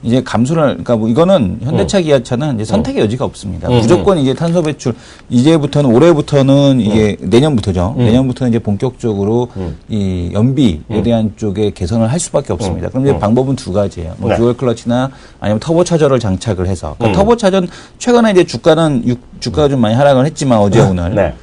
이제 감소를 그러니까 뭐 이거는 현대차 기아차는 이제 선택의 여지가 없습니다. 무조건 이제 탄소 배출 이제부터는 올해부터는 이게 내년부터죠. 내년부터는 이제 본격적으로 이 연비에 대한 쪽에 개선을 할 수밖에 없습니다. 그럼 이제 방법은 두 가지예요. 뭐 네. 듀얼 클러치나 아니면 터보 차저를 장착을 해서 그러니까 터보 차저 최근에 이제 주가가 좀 많이 하락을 했지만 어제 오늘 네.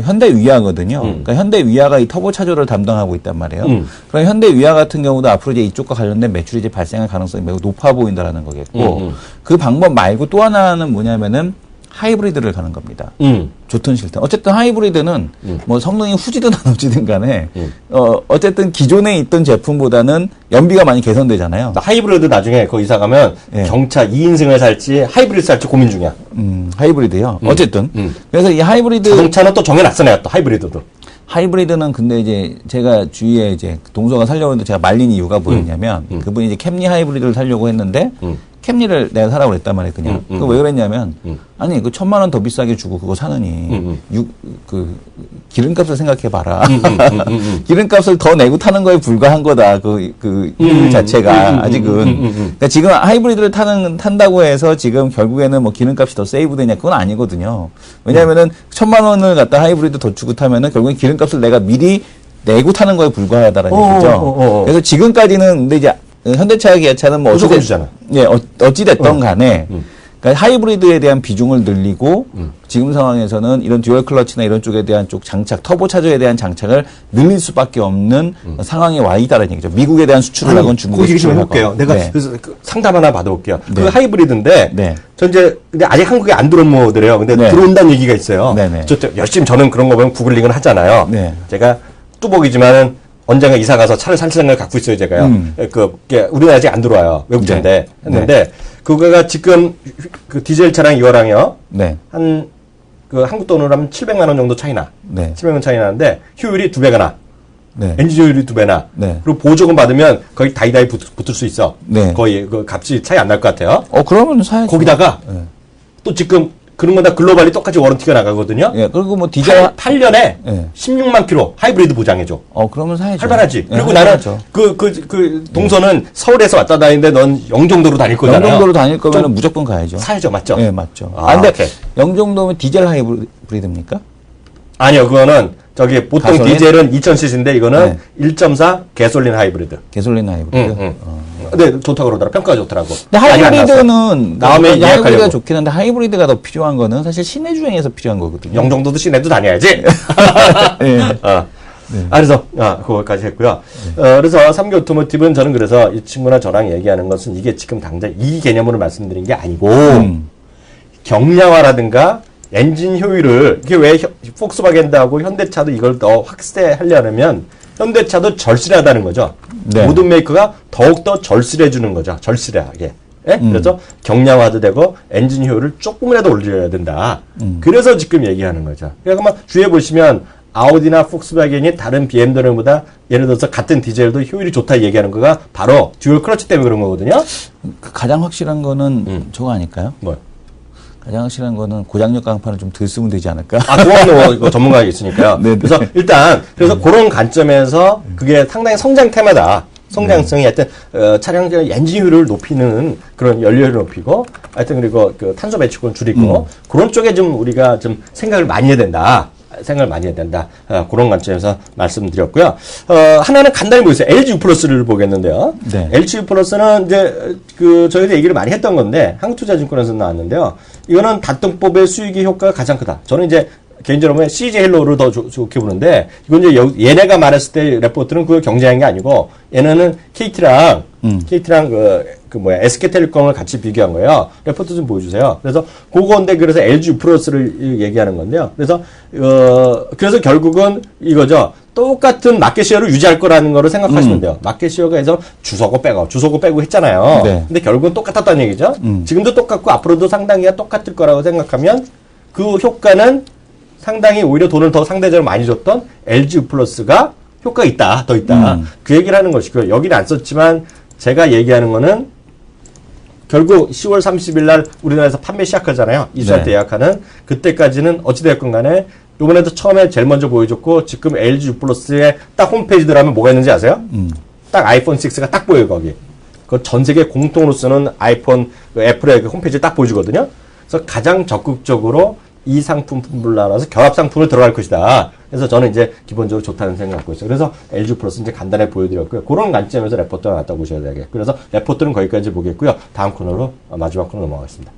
현대 위아거든요. 그러니까 현대 위아가 이 터보 차저를 담당하고 있단 말이에요. 그럼 현대 위아 같은 경우도 앞으로 이제 이쪽과 관련된 매출이 이제 발생할 가능성이 매우 높아 보인다라는 거겠고, 그 방법 말고 또 하나는 뭐냐면은 하이브리드를 가는 겁니다. 좋든 싫든. 어쨌든 하이브리드는 뭐 성능이 후지든 안 후지든 간에, 어쨌든 기존에 있던 제품보다는 연비가 많이 개선되잖아요. 하이브리드 나중에 거 이사 가면 네. 경차 2인승을 살지 하이브리드 살지 고민 중이야. 하이브리드요. 어쨌든. 그래서 이 하이브리드. 자동차는 또 정해놨어, 내가 또 하이브리드도. 하이브리드는 근데 이제 제가 주위에 이제 동서가 살려고 했는데 제가 말린 이유가 뭐였냐면 그분이 이제 캠리 하이브리드를 사려고 했는데 캠리를 내가 사라고 그랬단 말이에요, 그냥. 그 왜 그랬냐면 아니 그 1,000만 원 더 비싸게 주고 그거 사느니 그 기름값을 생각해봐라. 기름값을 더 내고 타는 거에 불과한 거다. 그 효율 자체가 아직은. 그러니까 지금 하이브리드를 탄다고 해서 지금 결국에는 뭐 기름값이 더 세이브되냐 그건 아니거든요. 왜냐면은 1,000만 원을 갖다 하이브리드 더 주고 타면은 결국엔 기름값을 내가 미리 내고 타는 거에 불과하다라는 얘기죠. 그래서 지금까지는 근데 이제 현대차 기아차는 뭐 무조건 주잖아. 예, 어찌됐던 간에 그러니까 하이브리드에 대한 비중을 늘리고 지금 상황에서는 이런 듀얼 클러치나 이런 쪽에 대한 쪽 장착, 터보 차저에 대한 장착을 늘릴 수밖에 없는 상황에 와 있다는 얘기죠. 미국에 대한 수출을 하건 중국에 그 얘기 좀 수출을 해볼게요. 하건. 내가 네. 그래서 그 상담 하나 받아볼게요. 네. 그 하이브리드인데, 네. 전 이제, 근데 아직 한국에 안 들어온 모델이에요. 근데 네. 들어온다는 얘기가 있어요. 네네. 열심히 저는 그런 거 보면 구글링을 하잖아요. 네. 제가 뚜벅이지만은 언젠가 이사 가서 차를 살 생각을 갖고 있어요, 제가요. 우리나라 아직 안 들어와요. 외국 차인데. 네. 했는데, 그거가 지금 그 디젤 차랑 이거랑요. 네. 그 한국 돈으로 하면 700만 원 정도 차이나. 네. 700만 원 차이 나는데, 효율이 2배가 나. 네. 엔진 효율이 2배나. 네. 그리고 보조금 받으면 거의 다이다이 붙을 수 있어. 네. 거의 그 값이 차이 안 날 것 같아요. 그러면 사야죠. 거기다가 네. 또 지금 그런 건 다 글로벌이 똑같이 워런티가 나가거든요. 예, 그리고 뭐 디젤 8년에 네. 16만 킬로 하이브리드 보장해줘. 그러면 사야죠. 할만하지. 예, 그리고 나는 할만하죠. 그 동서는 서울에서 왔다 다니는데 넌 영종도로 다닐 거잖아요. 영종도로 다닐 거면 좀 무조건 가야죠. 사야죠, 맞죠? 예, 맞죠. 아, 근데 오케이. 영종도면 디젤 하이브리드입니까? 아니요, 그거는 저기 보통 가솔린? 디젤은 2000cc인데 이거는 네. 1.4 가솔린 하이브리드. 개솔린 하이브리드. 근데 좋다고 그러더라. 평가가 좋더라고. 근데 아직 안 나왔어. 하이브리드는 다음에 하이브리드가 예약하려고. 좋긴 한데 하이브리드가 더 필요한 거는 사실 시내 주행에서 필요한 거거든요. 영종도도 시내도 다녀야지. 예. 그래서 그거까지 했고요. 그래서 3기 오토모티브는 저는 그래서 이 친구나 저랑 얘기하는 것은 이게 지금 당장 이 개념으로 말씀드린 게 아니고 경량화라든가 엔진 효율을 이게 왜 폭스바겐하고 현대차도 이걸 더 확대하려면 현대차도 절실하다는 거죠. 네. 모든 메이커가 더욱더 절실해 주는 거죠. 절실하게. 예? 그래서 경량화도 되고 엔진 효율을 조금이라도 올려야 된다. 그래서 지금 얘기하는 거죠. 그러니까 주위에 보시면 아우디나 폭스바겐이 다른 BMW보다 예를 들어서 같은 디젤도 효율이 좋다 얘기하는 거가 바로 듀얼 클러치 때문에 그런 거거든요. 가장 확실한 거는 저거 아닐까요? 뭐? 가장 확실한 거는 고장력 강판을 좀 덜 쓰면 되지 않을까? 그거는 이거 전문가가 있으니까요. 네, 네. 그래서 일단 그런 관점에서 그게 상당히 성장 테마다. 성장성이 하여튼 차량 엔진 효율을 높이는 그런 연료를 높이고 하여튼 그리고 그 탄소 배출권 줄이고 그런 쪽에 좀 우리가 좀 생각을 많이 해야 된다. 그런 관점에서 말씀드렸고요. 하나는 간단히 보겠어요. LG U 플러스를 보겠는데요. 네. LG U 플러스는 이제 저희도 얘기를 많이 했던 건데 한국투자증권에서 나왔는데요. 이거는 단통법의 수익의 효과가 가장 크다. 저는 이제 개인적으로 보면 CJ 헬로우를 더 좋게 보는데 이건 이제 얘네가 말했을 때 레포트는 그걸 경쟁한 게 아니고 얘네는 KT랑 KT랑 SK텔레콤을 같이 비교한 거예요. 레포트 좀 보여주세요. 그래서 그건데 그래서 LG 플러스를 얘기하는 건데요. 그래서 결국은 이거죠. 똑같은 마켓시어를 유지할 거라는 거를 생각하시면 돼요. 마켓시어가 해서 주소고 빼고 했잖아요. 네. 근데 결국은 똑같았다는 얘기죠. 지금도 똑같고 앞으로도 상당히 똑같을 거라고 생각하면 그 효과는 상당히 오히려 돈을 더 상대적으로 많이 줬던 LG 플러스가 효과가 더 있다. 그 얘기를 하는 것이고요. 여기는 안 썼지만 제가 얘기하는 거는 결국 10월 30일 날 우리나라에서 판매 시작하잖아요. 이수한테 예약하는. 그때까지는 어찌되었건 간에 이번에도 처음에 제일 먼저 보여줬고 지금 LG 플러스에 딱 홈페이지 들어가면 뭐가 있는지 아세요? 딱 아이폰 6가 딱 보여요, 거기. 그 전 세계 공통으로 쓰는 아이폰, 애플의 그 홈페이지 딱 보여주거든요. 그래서 가장 적극적으로 이 상품뿐만 아니라 결합 상품을 들어갈 것이다. 그래서 저는 이제 기본적으로 좋다는 생각을 갖고 있어요. 그래서 LG 플러스 이제 간단하게 보여드렸고요. 그런 관점에서 레포트가 나왔다고 보셔야 되겠고요. 그래서 레포트는 거기까지 보겠고요. 다음 코너로, 마지막 코너 넘어가겠습니다.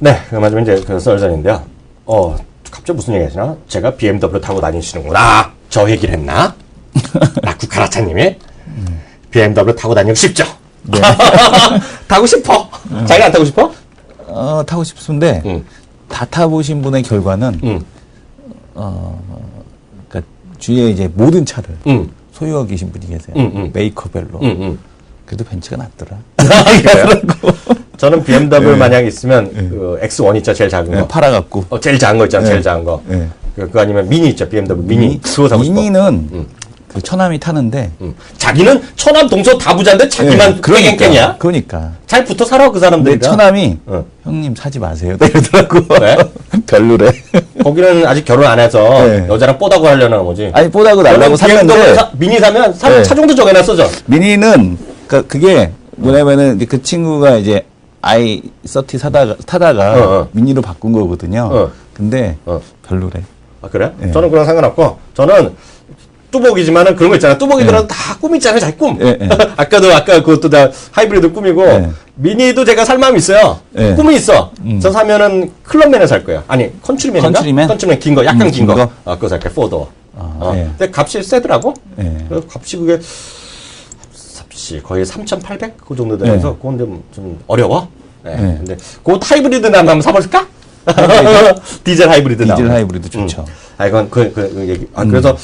네, 마지막 이제 그 썰전인데요. 갑자기 무슨 얘기 하시나? 제가 BMW 타고 다니시는구나. 저 얘기를 했나? 라쿠 카라차님이 BMW 타고 다니고 싶죠? 네. 타고 싶어. 자기가 안 타고 싶어? 타고 싶은데, 다 타보신 분의 결과는, 그러니까 주위에 이제 모든 차를 소유하고 계신 분이 계세요. 메이커별로. 그래도 벤츠가 낫더라. 저는 BMW 만약 있으면 그 X1 있죠, 제일 작은 거. 팔아갖고. 제일 작은 거 있잖아, 제일 작은 거. 그거 아니면 미니 있죠, BMW 미니. 그거 사고 싶어. 미니는 그 처남이 타는데. 자기는 처남 동서 다 부자인데 자기만 깽깽깽이야. 그러니까. 잘 붙어 살아, 그 사람들이랑. 처남이 형님 사지 마세요. 이러더라고. 왜? 별로래. 거기는 아직 결혼 안 해서 여자랑 뽀다고 하려나 뭐지. 아니 뽀다고 날라고 샀는데. 미니 사면 차종도 정해놨어, 저. 미니는 그게 뭐냐면은 그 친구가 이제 i30 타다가 미니로 바꾼 거거든요. 근데 별로래. 아, 그래? 저는 그런 상관없고, 저는 뚜벅이지만은 그런 거 있잖아. 뚜벅이들은 다 꿈 있잖아요, 자기 꿈. 아까 그것도 다 하이브리드 꿈이고, 미니도 제가 살 마음이 있어요. 꿈이 있어. 저 사면은 클럽맨에 살 거예요. 아니, 컨트리맨인가? 컨트리맨 긴 거, 약간 긴 거. 그거 살 거예요, 포도어. 근데 값이 세더라고. 그래서 값이 그게, 거의 3,800? 그 정도 되면서, 그건 좀 어려워. 근데, 그 하이브리드 나면 한번 사볼까? 디젤 하이브리드 나오네. 디젤 하이브리드 좋죠. 이건 그 얘기. 그래서,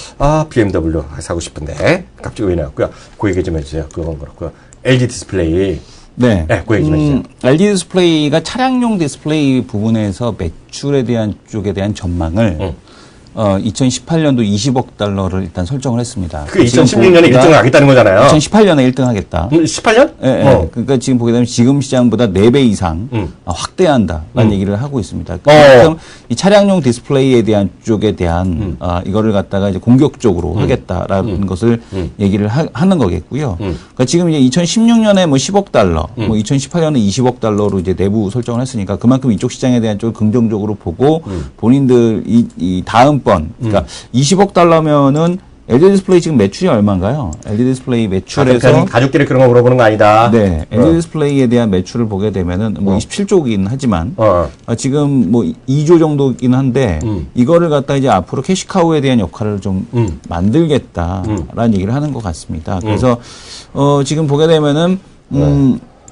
BMW 사고 싶은데, 갑자기 왜 나왔고요. 그 얘기 좀 해주세요. 그건 그렇고요. LG 디스플레이. 네. 그 얘기 좀 해주세요. LG 디스플레이가 차량용 디스플레이 부분에서 매출에 대한 쪽에 대한 전망을 2018년도 20억 달러를 일단 설정을 했습니다. 그 2016년에 1등을 하겠다는 거잖아요. 2018년에 1등 하겠다. 18년? 네. 그러니까 지금 보게 되면 지금 시장보다 4배 이상 확대한다라는 얘기를 하고 있습니다. 그만큼 이 차량용 디스플레이에 대한 쪽에 대한 이거를 갖다가 이제 공격적으로 하겠다라는 것을 얘기를 하는 거겠고요. 그러니까 지금 이제 2016년에 뭐 10억 달러, 뭐 2018년에 20억 달러로 이제 내부 설정을 했으니까 그만큼 이쪽 시장에 대한 쪽을 긍정적으로 보고 본인들 이 다음 그러니까 20억 달러면은 LG 디스플레이 지금 매출이 얼마인가요? LG 디스플레이 매출에서 가족끼리 그런 거 물어보는 거 아니다. 네, LG 디스플레이에 대한 매출을 보게 되면은 뭐 27조긴 하지만 지금 뭐 2조 정도긴 한데 이거를 갖다 이제 앞으로 캐시카우에 대한 역할을 좀 만들겠다라는 얘기를 하는 것 같습니다. 그래서 지금 보게 되면은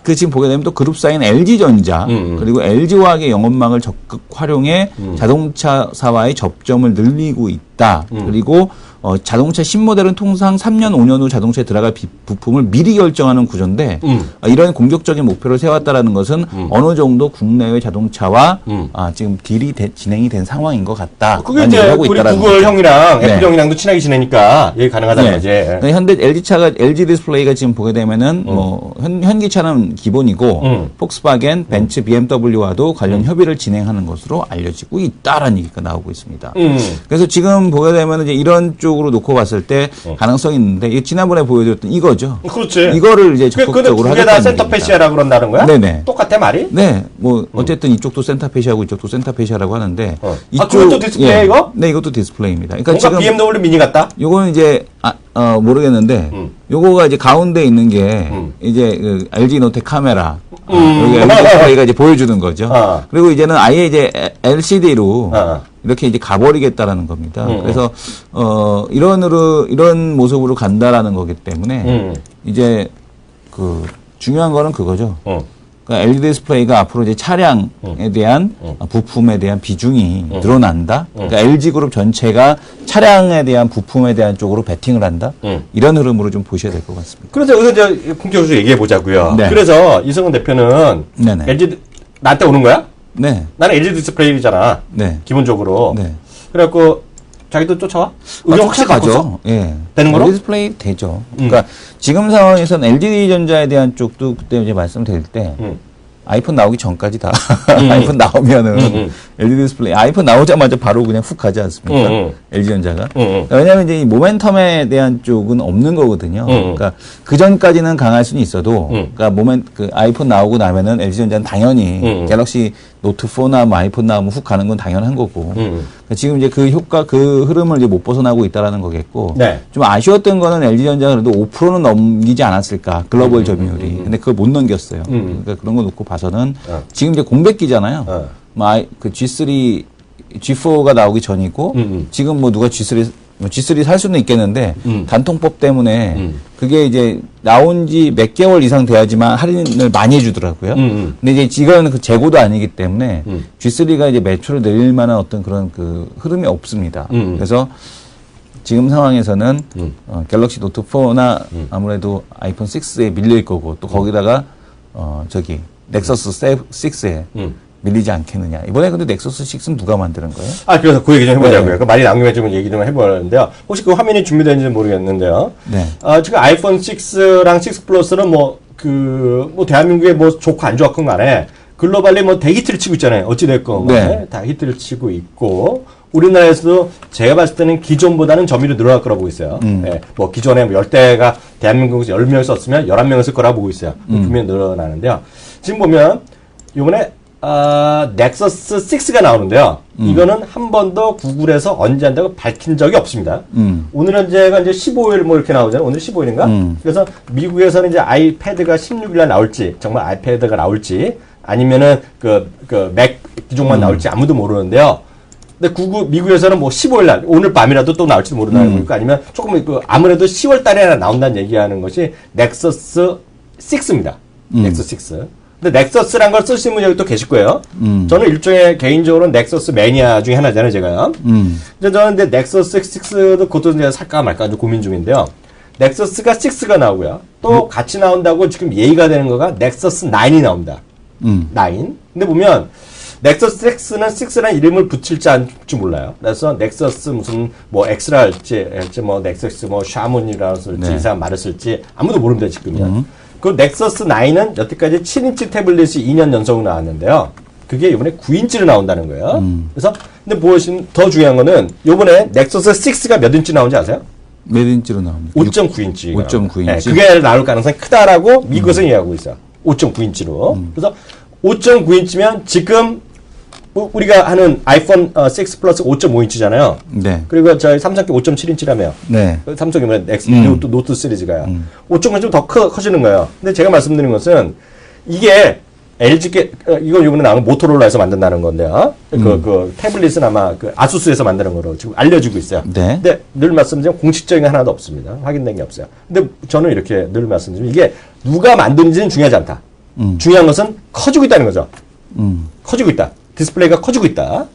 그 지금 보게 되면 또 그룹사인 LG전자 그리고 LG화학의 영업망을 적극 활용해 자동차사와의 접점을 늘리고 있다. 그리고 자동차 신모델은 통상 3년, 5년 후 자동차에 들어갈 부품을 미리 결정하는 구조인데 이런 공격적인 목표를 세웠다라는 것은 어느 정도 국내외 자동차와 지금 딜이 진행이 된 상황인 것 같다. 그게 이제 우리 구글 형이랑 애플 형이랑도 친하게 지내니까 얘기 가능하다는 거지. 현대 LG 디스플레이가 지금 보게 되면은 뭐 현기차는 기본이고 폭스바겐, 벤츠, BMW와도 관련 협의를 진행하는 것으로 알려지고 있다라는 얘기가 나오고 있습니다. 그래서 지금 보게 되면 이제 이런 쪽으로 놓고 봤을 때 가능성이 있는데 지난번에 보여드렸던 이거죠. 그렇지. 이거를 이제 적극적으로 하겠다는 다 센터페시아라고 그런다는 거야? 네네. 똑같아 말이? 네. 뭐 어쨌든 이쪽도 센터페시아고 이쪽도 센터페시아라고 하는데 이쪽 그것도 디스플레이 이거? 네, 이것도 디스플레이입니다. 그러니까 뭔가 지금 BMW 미니 같다? 요거는 이제 모르겠는데, 요거가 이제 가운데 있는 게, 이제 그 LG 노트 카메라, 여기 LG 디스플레이가 이제 보여주는 거죠. 그리고 이제는 아예 이제 LCD로 이렇게 이제 가버리겠다라는 겁니다. 그래서, 이런 모습으로 간다라는 거기 때문에, 이제 중요한 거는 그거죠. 그러니까 LED 디스플레이가 앞으로 이제 차량에 대한 부품에 대한 비중이 늘어난다. 그러니까 LG 그룹 전체가 차량에 대한 부품에 대한 쪽으로 베팅을 한다. 이런 흐름으로 좀 보셔야 될 것 같습니다. 그래서 이제 본격적으로 얘기해 보자고요. 네. 그래서 이성훈 대표는 네네. LG 나한테 오는 거야? 네. 나는 LG 디스플레이잖아. 네. 기본적으로. 네. 그래갖고 자기도 쫓아와? 의견 확실히 가죠. 바꿨어? 예. 되는 거로? LED 디스플레이 되죠. 그러니까 지금 상황에서는 LG전자에 대한 쪽도 그때 이제 말씀드릴 때 아이폰 나오기 전까지 다 아이폰 나오면은 LED 디스플레이 아이폰 나오자마자 바로 그냥 훅 가지 않습니까? LG전자가. 왜냐하면 이제 이 모멘텀에 대한 쪽은 없는 거거든요. 그러니까 그 전까지는 강할 수는 있어도, 그러니까 그 아이폰 나오고 나면은 LG전자는 당연히 갤럭시 노트 4나 뭐 아이폰 나오면 훅 가는 건 당연한 거고. 그러니까 지금 이제 그 흐름을 이제 못 벗어나고 있다라는 거겠고. 네. 좀 아쉬웠던 거는 LG전자가 그래도 5%는 넘기지 않았을까 글로벌 점유율이. 근데 그걸 못 넘겼어요. 그러니까 그런 거 놓고 봐서는 지금 이제 공백기잖아요. 그 G4가 나오기 전이고 지금 뭐 누가 G3 살 수는 있겠는데 단통법 때문에 그게 이제 나온 지 몇 개월 이상 돼야지만 할인을 많이 해주더라고요. 근데 이제 지금은 그 재고도 아니기 때문에 G3가 이제 매출을 늘릴 만한 어떤 그런 그 흐름이 없습니다. 그래서 지금 상황에서는 갤럭시 노트 4나 아무래도 아이폰 6에 밀릴 거고 또 거기다가 넥서스 6에 밀리지 않겠느냐. 이번에 근데 넥서스 6는 누가 만드는 거예요? 그래서 그 얘기 좀 해보자고요. 네. 그 말이 나온 김에 좀 얘기 좀 해보는데요. 혹시 그 화면이 준비되는지 모르겠는데요. 네. 지금 아이폰 6랑 6 플러스는 대한민국에 뭐 좋고 안 좋았건 간에 글로벌리 뭐 대히트를 치고 있잖아요. 어찌됐건. 네. 다 히트를 치고 있고. 우리나라에서도 제가 봤을 때는 기존보다는 점유율이 늘어날 거라고 보고 있어요. 네. 뭐 기존에 10대가 대한민국에서 10명 썼으면 11명을 쓸 거라고 보고 있어요. 분명히 늘어나는데요. 지금 보면 요번에 넥서스 6가 나오는데요. 이거는 한 번도 구글에서 언제 한다고 밝힌 적이 없습니다. 오늘 현재가 이제 15일 뭐 이렇게 나오잖아요. 오늘 15일인가? 그래서 미국에서는 이제 아이패드가 16일날 나올지, 정말 아이패드가 나올지, 아니면은 맥 기종만 나올지 아무도 모르는데요. 근데 미국에서는 뭐 15일날, 오늘 밤이라도 또 나올지도 모른다는 거니까 아니면 조금 아무래도 10월 달에 나온다는 얘기하는 것이 넥서스 6입니다. 넥서스 6. 근데 넥서스란 걸 쓰시는 분이 또 계실 거예요. 저는 일종의 개인적으로 넥서스 매니아 중에 하나잖아요, 제가요. 저는 근데 넥서스 6도 그것도 이제 살까 말까 좀 고민 중인데요. 넥서스가 6가 나오고요. 또 같이 나온다고 지금 예의가 되는 거가 넥서스 9이 나옵니다. 9. 근데 보면 넥서스 6는 6라는 이름을 붙일지 않을지 몰라요. 그래서 넥서스 무슨 뭐 X라 할지 뭐 넥서스 뭐 샤문이라고 쓸지 이 사람 말을 쓸지 아무도 모릅니다, 지금요. 그 넥서스 9은 여태까지 7인치 태블릿이 2년 연속으로 나왔는데요. 그게 이번에 9인치로 나온다는 거예요. 그래서 근데 보시면 더 중요한 거는 이번에 넥서스 6가 몇 인치 나온지 아세요? 몇 인치로 나옵니까? 5.9인치. 5.9인치. 네, 그게 나올 가능성이 크다라고 미국에서는 얘기하고 있어요. 5.9인치로. 그래서 5.9인치면 지금 우리가 하는 아이폰 6 플러스 5.5인치잖아요. 네. 그리고 저희 삼성께 5.7인치라며요. 네. 삼성이 노트 시리즈가요. 5.9는 좀 더 커지는 거예요. 근데 제가 말씀드린 것은 이게 LG께 이건 이번에 나온 모토로라에서 만든다는 건데요. 그 태블릿은 아마 그 아수스에서 만드는 거로 지금 알려지고 있어요. 네. 근데 늘 말씀드리면 공식적인 게 하나도 없습니다. 확인된 게 없어요. 근데 저는 이렇게 늘 말씀드리면 이게 누가 만드는지는 중요하지 않다. 중요한 것은 커지고 있다는 거죠. 커지고 있다. 디스플레이가 커지고 있다.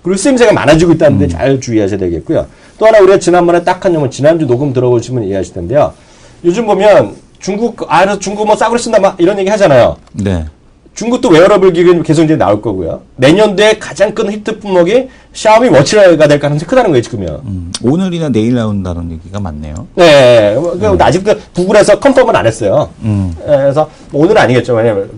그리고 쓰임새가 많아지고 있다는데 잘 주의하셔야 되겠고요. 또 하나 우리가 지난번에 딱 한 점은 지난주 녹음 들어보시면 이해하실 텐데요. 요즘 보면 중국 뭐 싸구려 쓴다 막 이런 얘기 하잖아요. 네. 중국도 웨어러블 기기는 계속 이제 나올 거고요. 내년도에 가장 큰 히트 품목이 샤오미 워치가 될 가능성이 크다는 거예요, 지금요. 오늘이나 내일 나온다는 얘기가 많네요. 네. 아직도 구글에서 컨펌은 안 했어요. 그래서 오늘은 아니겠죠. 왜냐면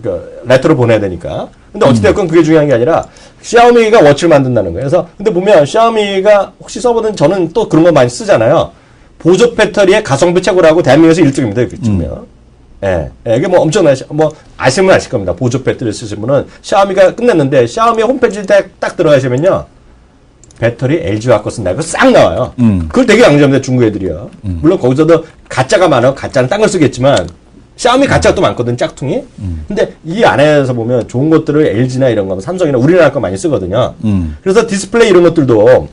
레터를 보내야 되니까. 근데 어찌됐건 그게 중요한 게 아니라 샤오미가 워치를 만든다는 거예요. 그래서 근데 보면 샤오미가 혹시 써보든 저는 또 그런 거 많이 쓰잖아요. 보조 배터리의 가성비 최고라고 대한민국에서 1등입니다. 그쯤이요. 예. 이게 뭐 엄청나게, 아시면 아실 겁니다. 보조 배터리 쓰신 분은 샤오미가 끝냈는데, 샤오미 홈페이지에 딱 들어가시면요. 배터리 LG화 거 쓴다. 그거 싹 나와요. 그걸 되게 강조합니다. 중국 애들이요. 물론 거기서도 가짜가 많아. 가짜는 딴 걸 쓰겠지만 샤오미 가짜가 또 많거든, 짝퉁이. 근데 이 안에서 보면 좋은 것들을 LG나 이런 거, 삼성이나 우리나라 거 많이 쓰거든요. 그래서 디스플레이 이런 것들도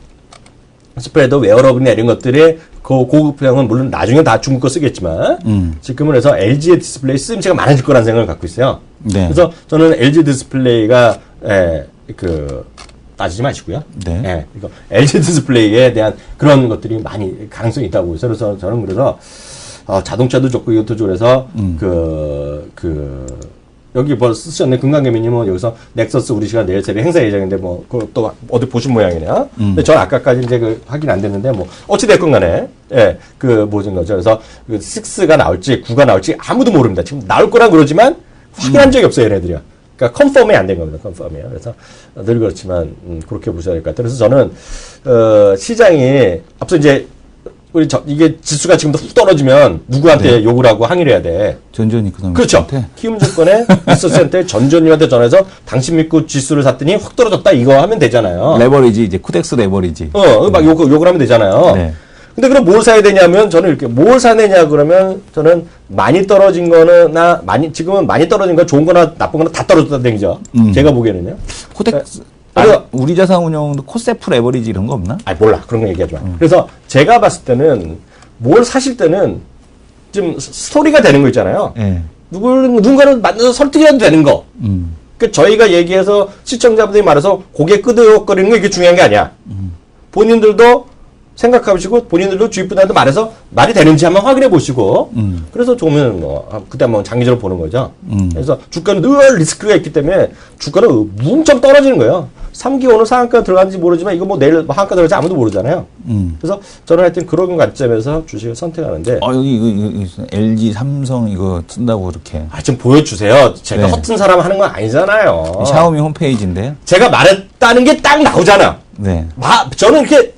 디스플레이도 웨어러블이나 이런 것들의 그 고급형은 물론 나중에 다 중국 거 쓰겠지만 지금은 그래서 LG의 디스플레이 쓰임새가 많아질 거라는 생각을 갖고 있어요. 네. 그래서 저는 LG 디스플레이가 따지지 마시고요. 네. 예, 이거 LG 디스플레이에 대한 그런 것들이 많이 가능성이 있다고 보여요. 그래서 저는 그래서 자동차도 좋고 이것도 좋고 그래서 여기 뭐 쓰셨네. 금강개미님은 여기서 넥서스 우리 시간 내일 세례 행사 예정인데 뭐 그것도 어디 보신 모양이네요. 근데 전 아까까지 이제 그 확인 안 됐는데 뭐 어찌 됐건 간에 예, 뭐진 거죠. 그래서 그 6가 나올지 9가 나올지 아무도 모릅니다. 지금 나올 거란 그러지만 확인한 적이 없어요, 얘네들이요. 그러니까 컨펌이 안 된 겁니다. 컨펌이요. 그래서 늘 그렇지만 그렇게 보셔야 될 것 같아요. 그래서 저는 시장이 앞서 이제 이게 지수가 지금도 훅 떨어지면 누구한테 욕을 하고 항의를 해야 돼. 전전 이코노미스트. 그렇죠. 키움증권의 리서치센터에 전전위한테 전화해서 당신 믿고 지수를 샀더니 확 떨어졌다 이거 하면 되잖아요. 레버리지 이제 쿠덱스 레버리지. 막 욕을 하면 되잖아요. 네. 근데 그럼 뭘 사야 되냐면 저는 이렇게 뭘 사느냐 그러면 저는 많이 떨어진 거나 지금은 많이 떨어진 거 좋은 거나 나쁜 거나 다 떨어졌다는 얘기죠. 제가 보기에는요. 쿠덱스 그래서 우리 자산운용도 코세프 레버리지 이런 거 없나? 몰라. 그런 거 얘기하지 마. 그래서 제가 봤을 때는 뭘 사실 때는 좀 스토리가 되는 거 있잖아요. 네. 누군가를 만나서 설득이라도 되는 거. 그 저희가 얘기해서 시청자분들이 말해서 고개 끄덕거리는 거 이게 중요한 게 아니야. 본인들도 생각하시고 본인들도 주위 분들한테 말해서 말이 되는지 한번 확인해 보시고 그래서 좋으면 그때 한번 장기적으로 보는 거죠. 그래서 주가는 늘 리스크가 있기 때문에 주가는 뭉청 떨어지는 거예요. 3기 오늘 상한가 들어가는지 모르지만 이거 뭐 내일 하한가 들어갈지 아무도 모르잖아요. 그래서 저는 하여튼 그런 관점에서 주식을 선택하는데 여기 LG, 삼성 이거 쓴다고 그렇게. 좀 보여주세요. 제가 네. 허튼 사람 하는 건 아니잖아요. 샤오미 홈페이지인데. 제가 말했다는 게 딱 나오잖아. 네. 저는 이렇게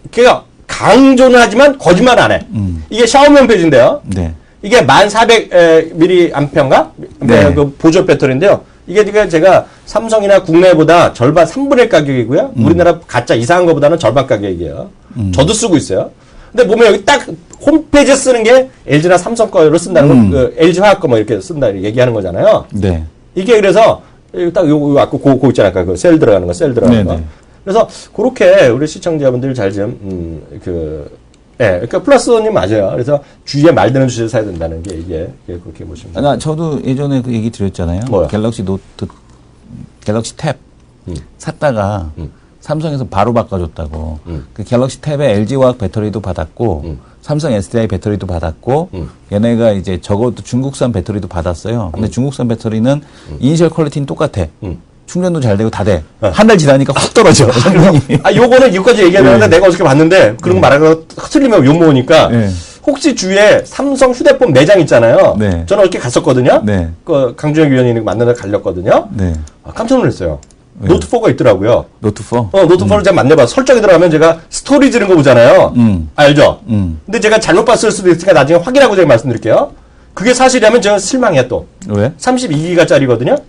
강조는 하지만 거짓말 안 해. 이게 샤오미 홈페이지인데요. 네. 이게 1400mAh인가? 네. 그 보조 배터리인데요. 이게 제가 삼성이나 국내보다 절반 3분의 1 가격이고요. 우리나라 가짜 이상한 것보다는 절반 가격이에요. 저도 쓰고 있어요. 근데 보면 여기 딱 홈페이지에 쓰는 게 LG나 삼성 거로 쓴다는 거, LG 화학 거 뭐 이렇게 쓴다 얘기하는 거잖아요. 네. 이게 그래서 딱 요거 아까 고 있잖아요. 아까 그 셀 들어가는 거, 셀 들어가는 거. 그래서 그렇게 우리 시청자분들 잘 좀 그러니까 플러스님 맞아요. 그래서 주위에 말되는 주식을 사야 된다는 게 이게 그렇게 보시면 돼요. 저도 예전에 그 얘기 드렸잖아요. 뭐요? 갤럭시 탭 샀다가 삼성에서 바로 바꿔줬다고. 그 갤럭시 탭에 LG화학 배터리도 받았고 삼성 SDI 배터리도 받았고 얘네가 이제 적어도 중국산 배터리도 받았어요. 근데 중국산 배터리는 이니셜 퀄리티는 똑같아. 충전도 잘 되고 다 돼. 한 달 지나니까 확 떨어져. 요거는 이거까지 얘기하는데 내가 어저께 봤는데 그런 거 말하고 틀리면 욕먹으니까 혹시 주위에 삼성 휴대폰 매장 있잖아요. 네. 저는 어저께 갔었거든요. 네. 그 강준혁 위원님 만나서 갈렸거든요. 네. 깜짝 놀랐어요. 노트4가 있더라고요. 노트4? 노트4를 제가 만나봐. 설정에 들어가면 제가 스토리지 이런 거 보잖아요. 알죠? 근데 제가 잘못 봤을 수도 있으니까 나중에 확인하고 제가 말씀드릴게요. 그게 사실이라면 제가 실망이야 또. 왜? 32기가짜리거든요.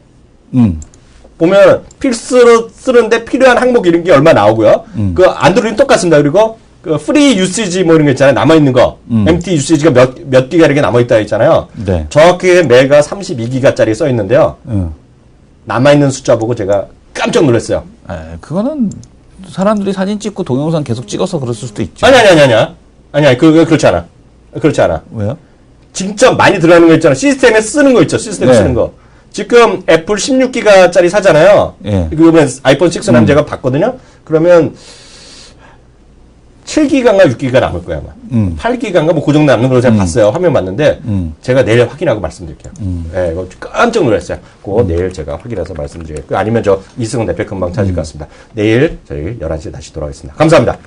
보면 필수로 쓰는데 필요한 항목 이런 게 얼마 나오고요. 그 안드로이드는 똑같습니다. 그리고 그 프리 유시지 뭐 이런 거 있잖아요. 남아있는 거. MT 유시지가 몇 기가 이렇게 남아있다 있잖아요. 네. 정확하게 매가 32기가짜리 써 있는데요. 남아있는 숫자 보고 제가 깜짝 놀랐어요. 그거는 사람들이 사진 찍고 동영상 계속 찍어서 그랬을 수도 있죠. 아니야. 그렇지 않아. 그렇지 않아. 왜요? 진짜 많이 들어가는 거 있잖아. 시스템에 쓰는 거 있죠. 시스템에 쓰는 거. 지금 애플 16기가짜리 사잖아요. 그러면 아이폰 6는 제가 봤거든요. 그러면 7기가인가 6기가 남을 거야, 아마. 8기가인가 뭐 그 정도 남는 걸로 제가 봤어요. 화면 봤는데 제가 내일 확인하고 말씀드릴게요. 이거 깜짝 놀랐어요. 그거 내일 제가 확인해서 말씀드리겠고요. 아니면 저 이승훈 대표 금방 찾을 것 같습니다. 내일 저희 11시에 다시 돌아오겠습니다. 감사합니다.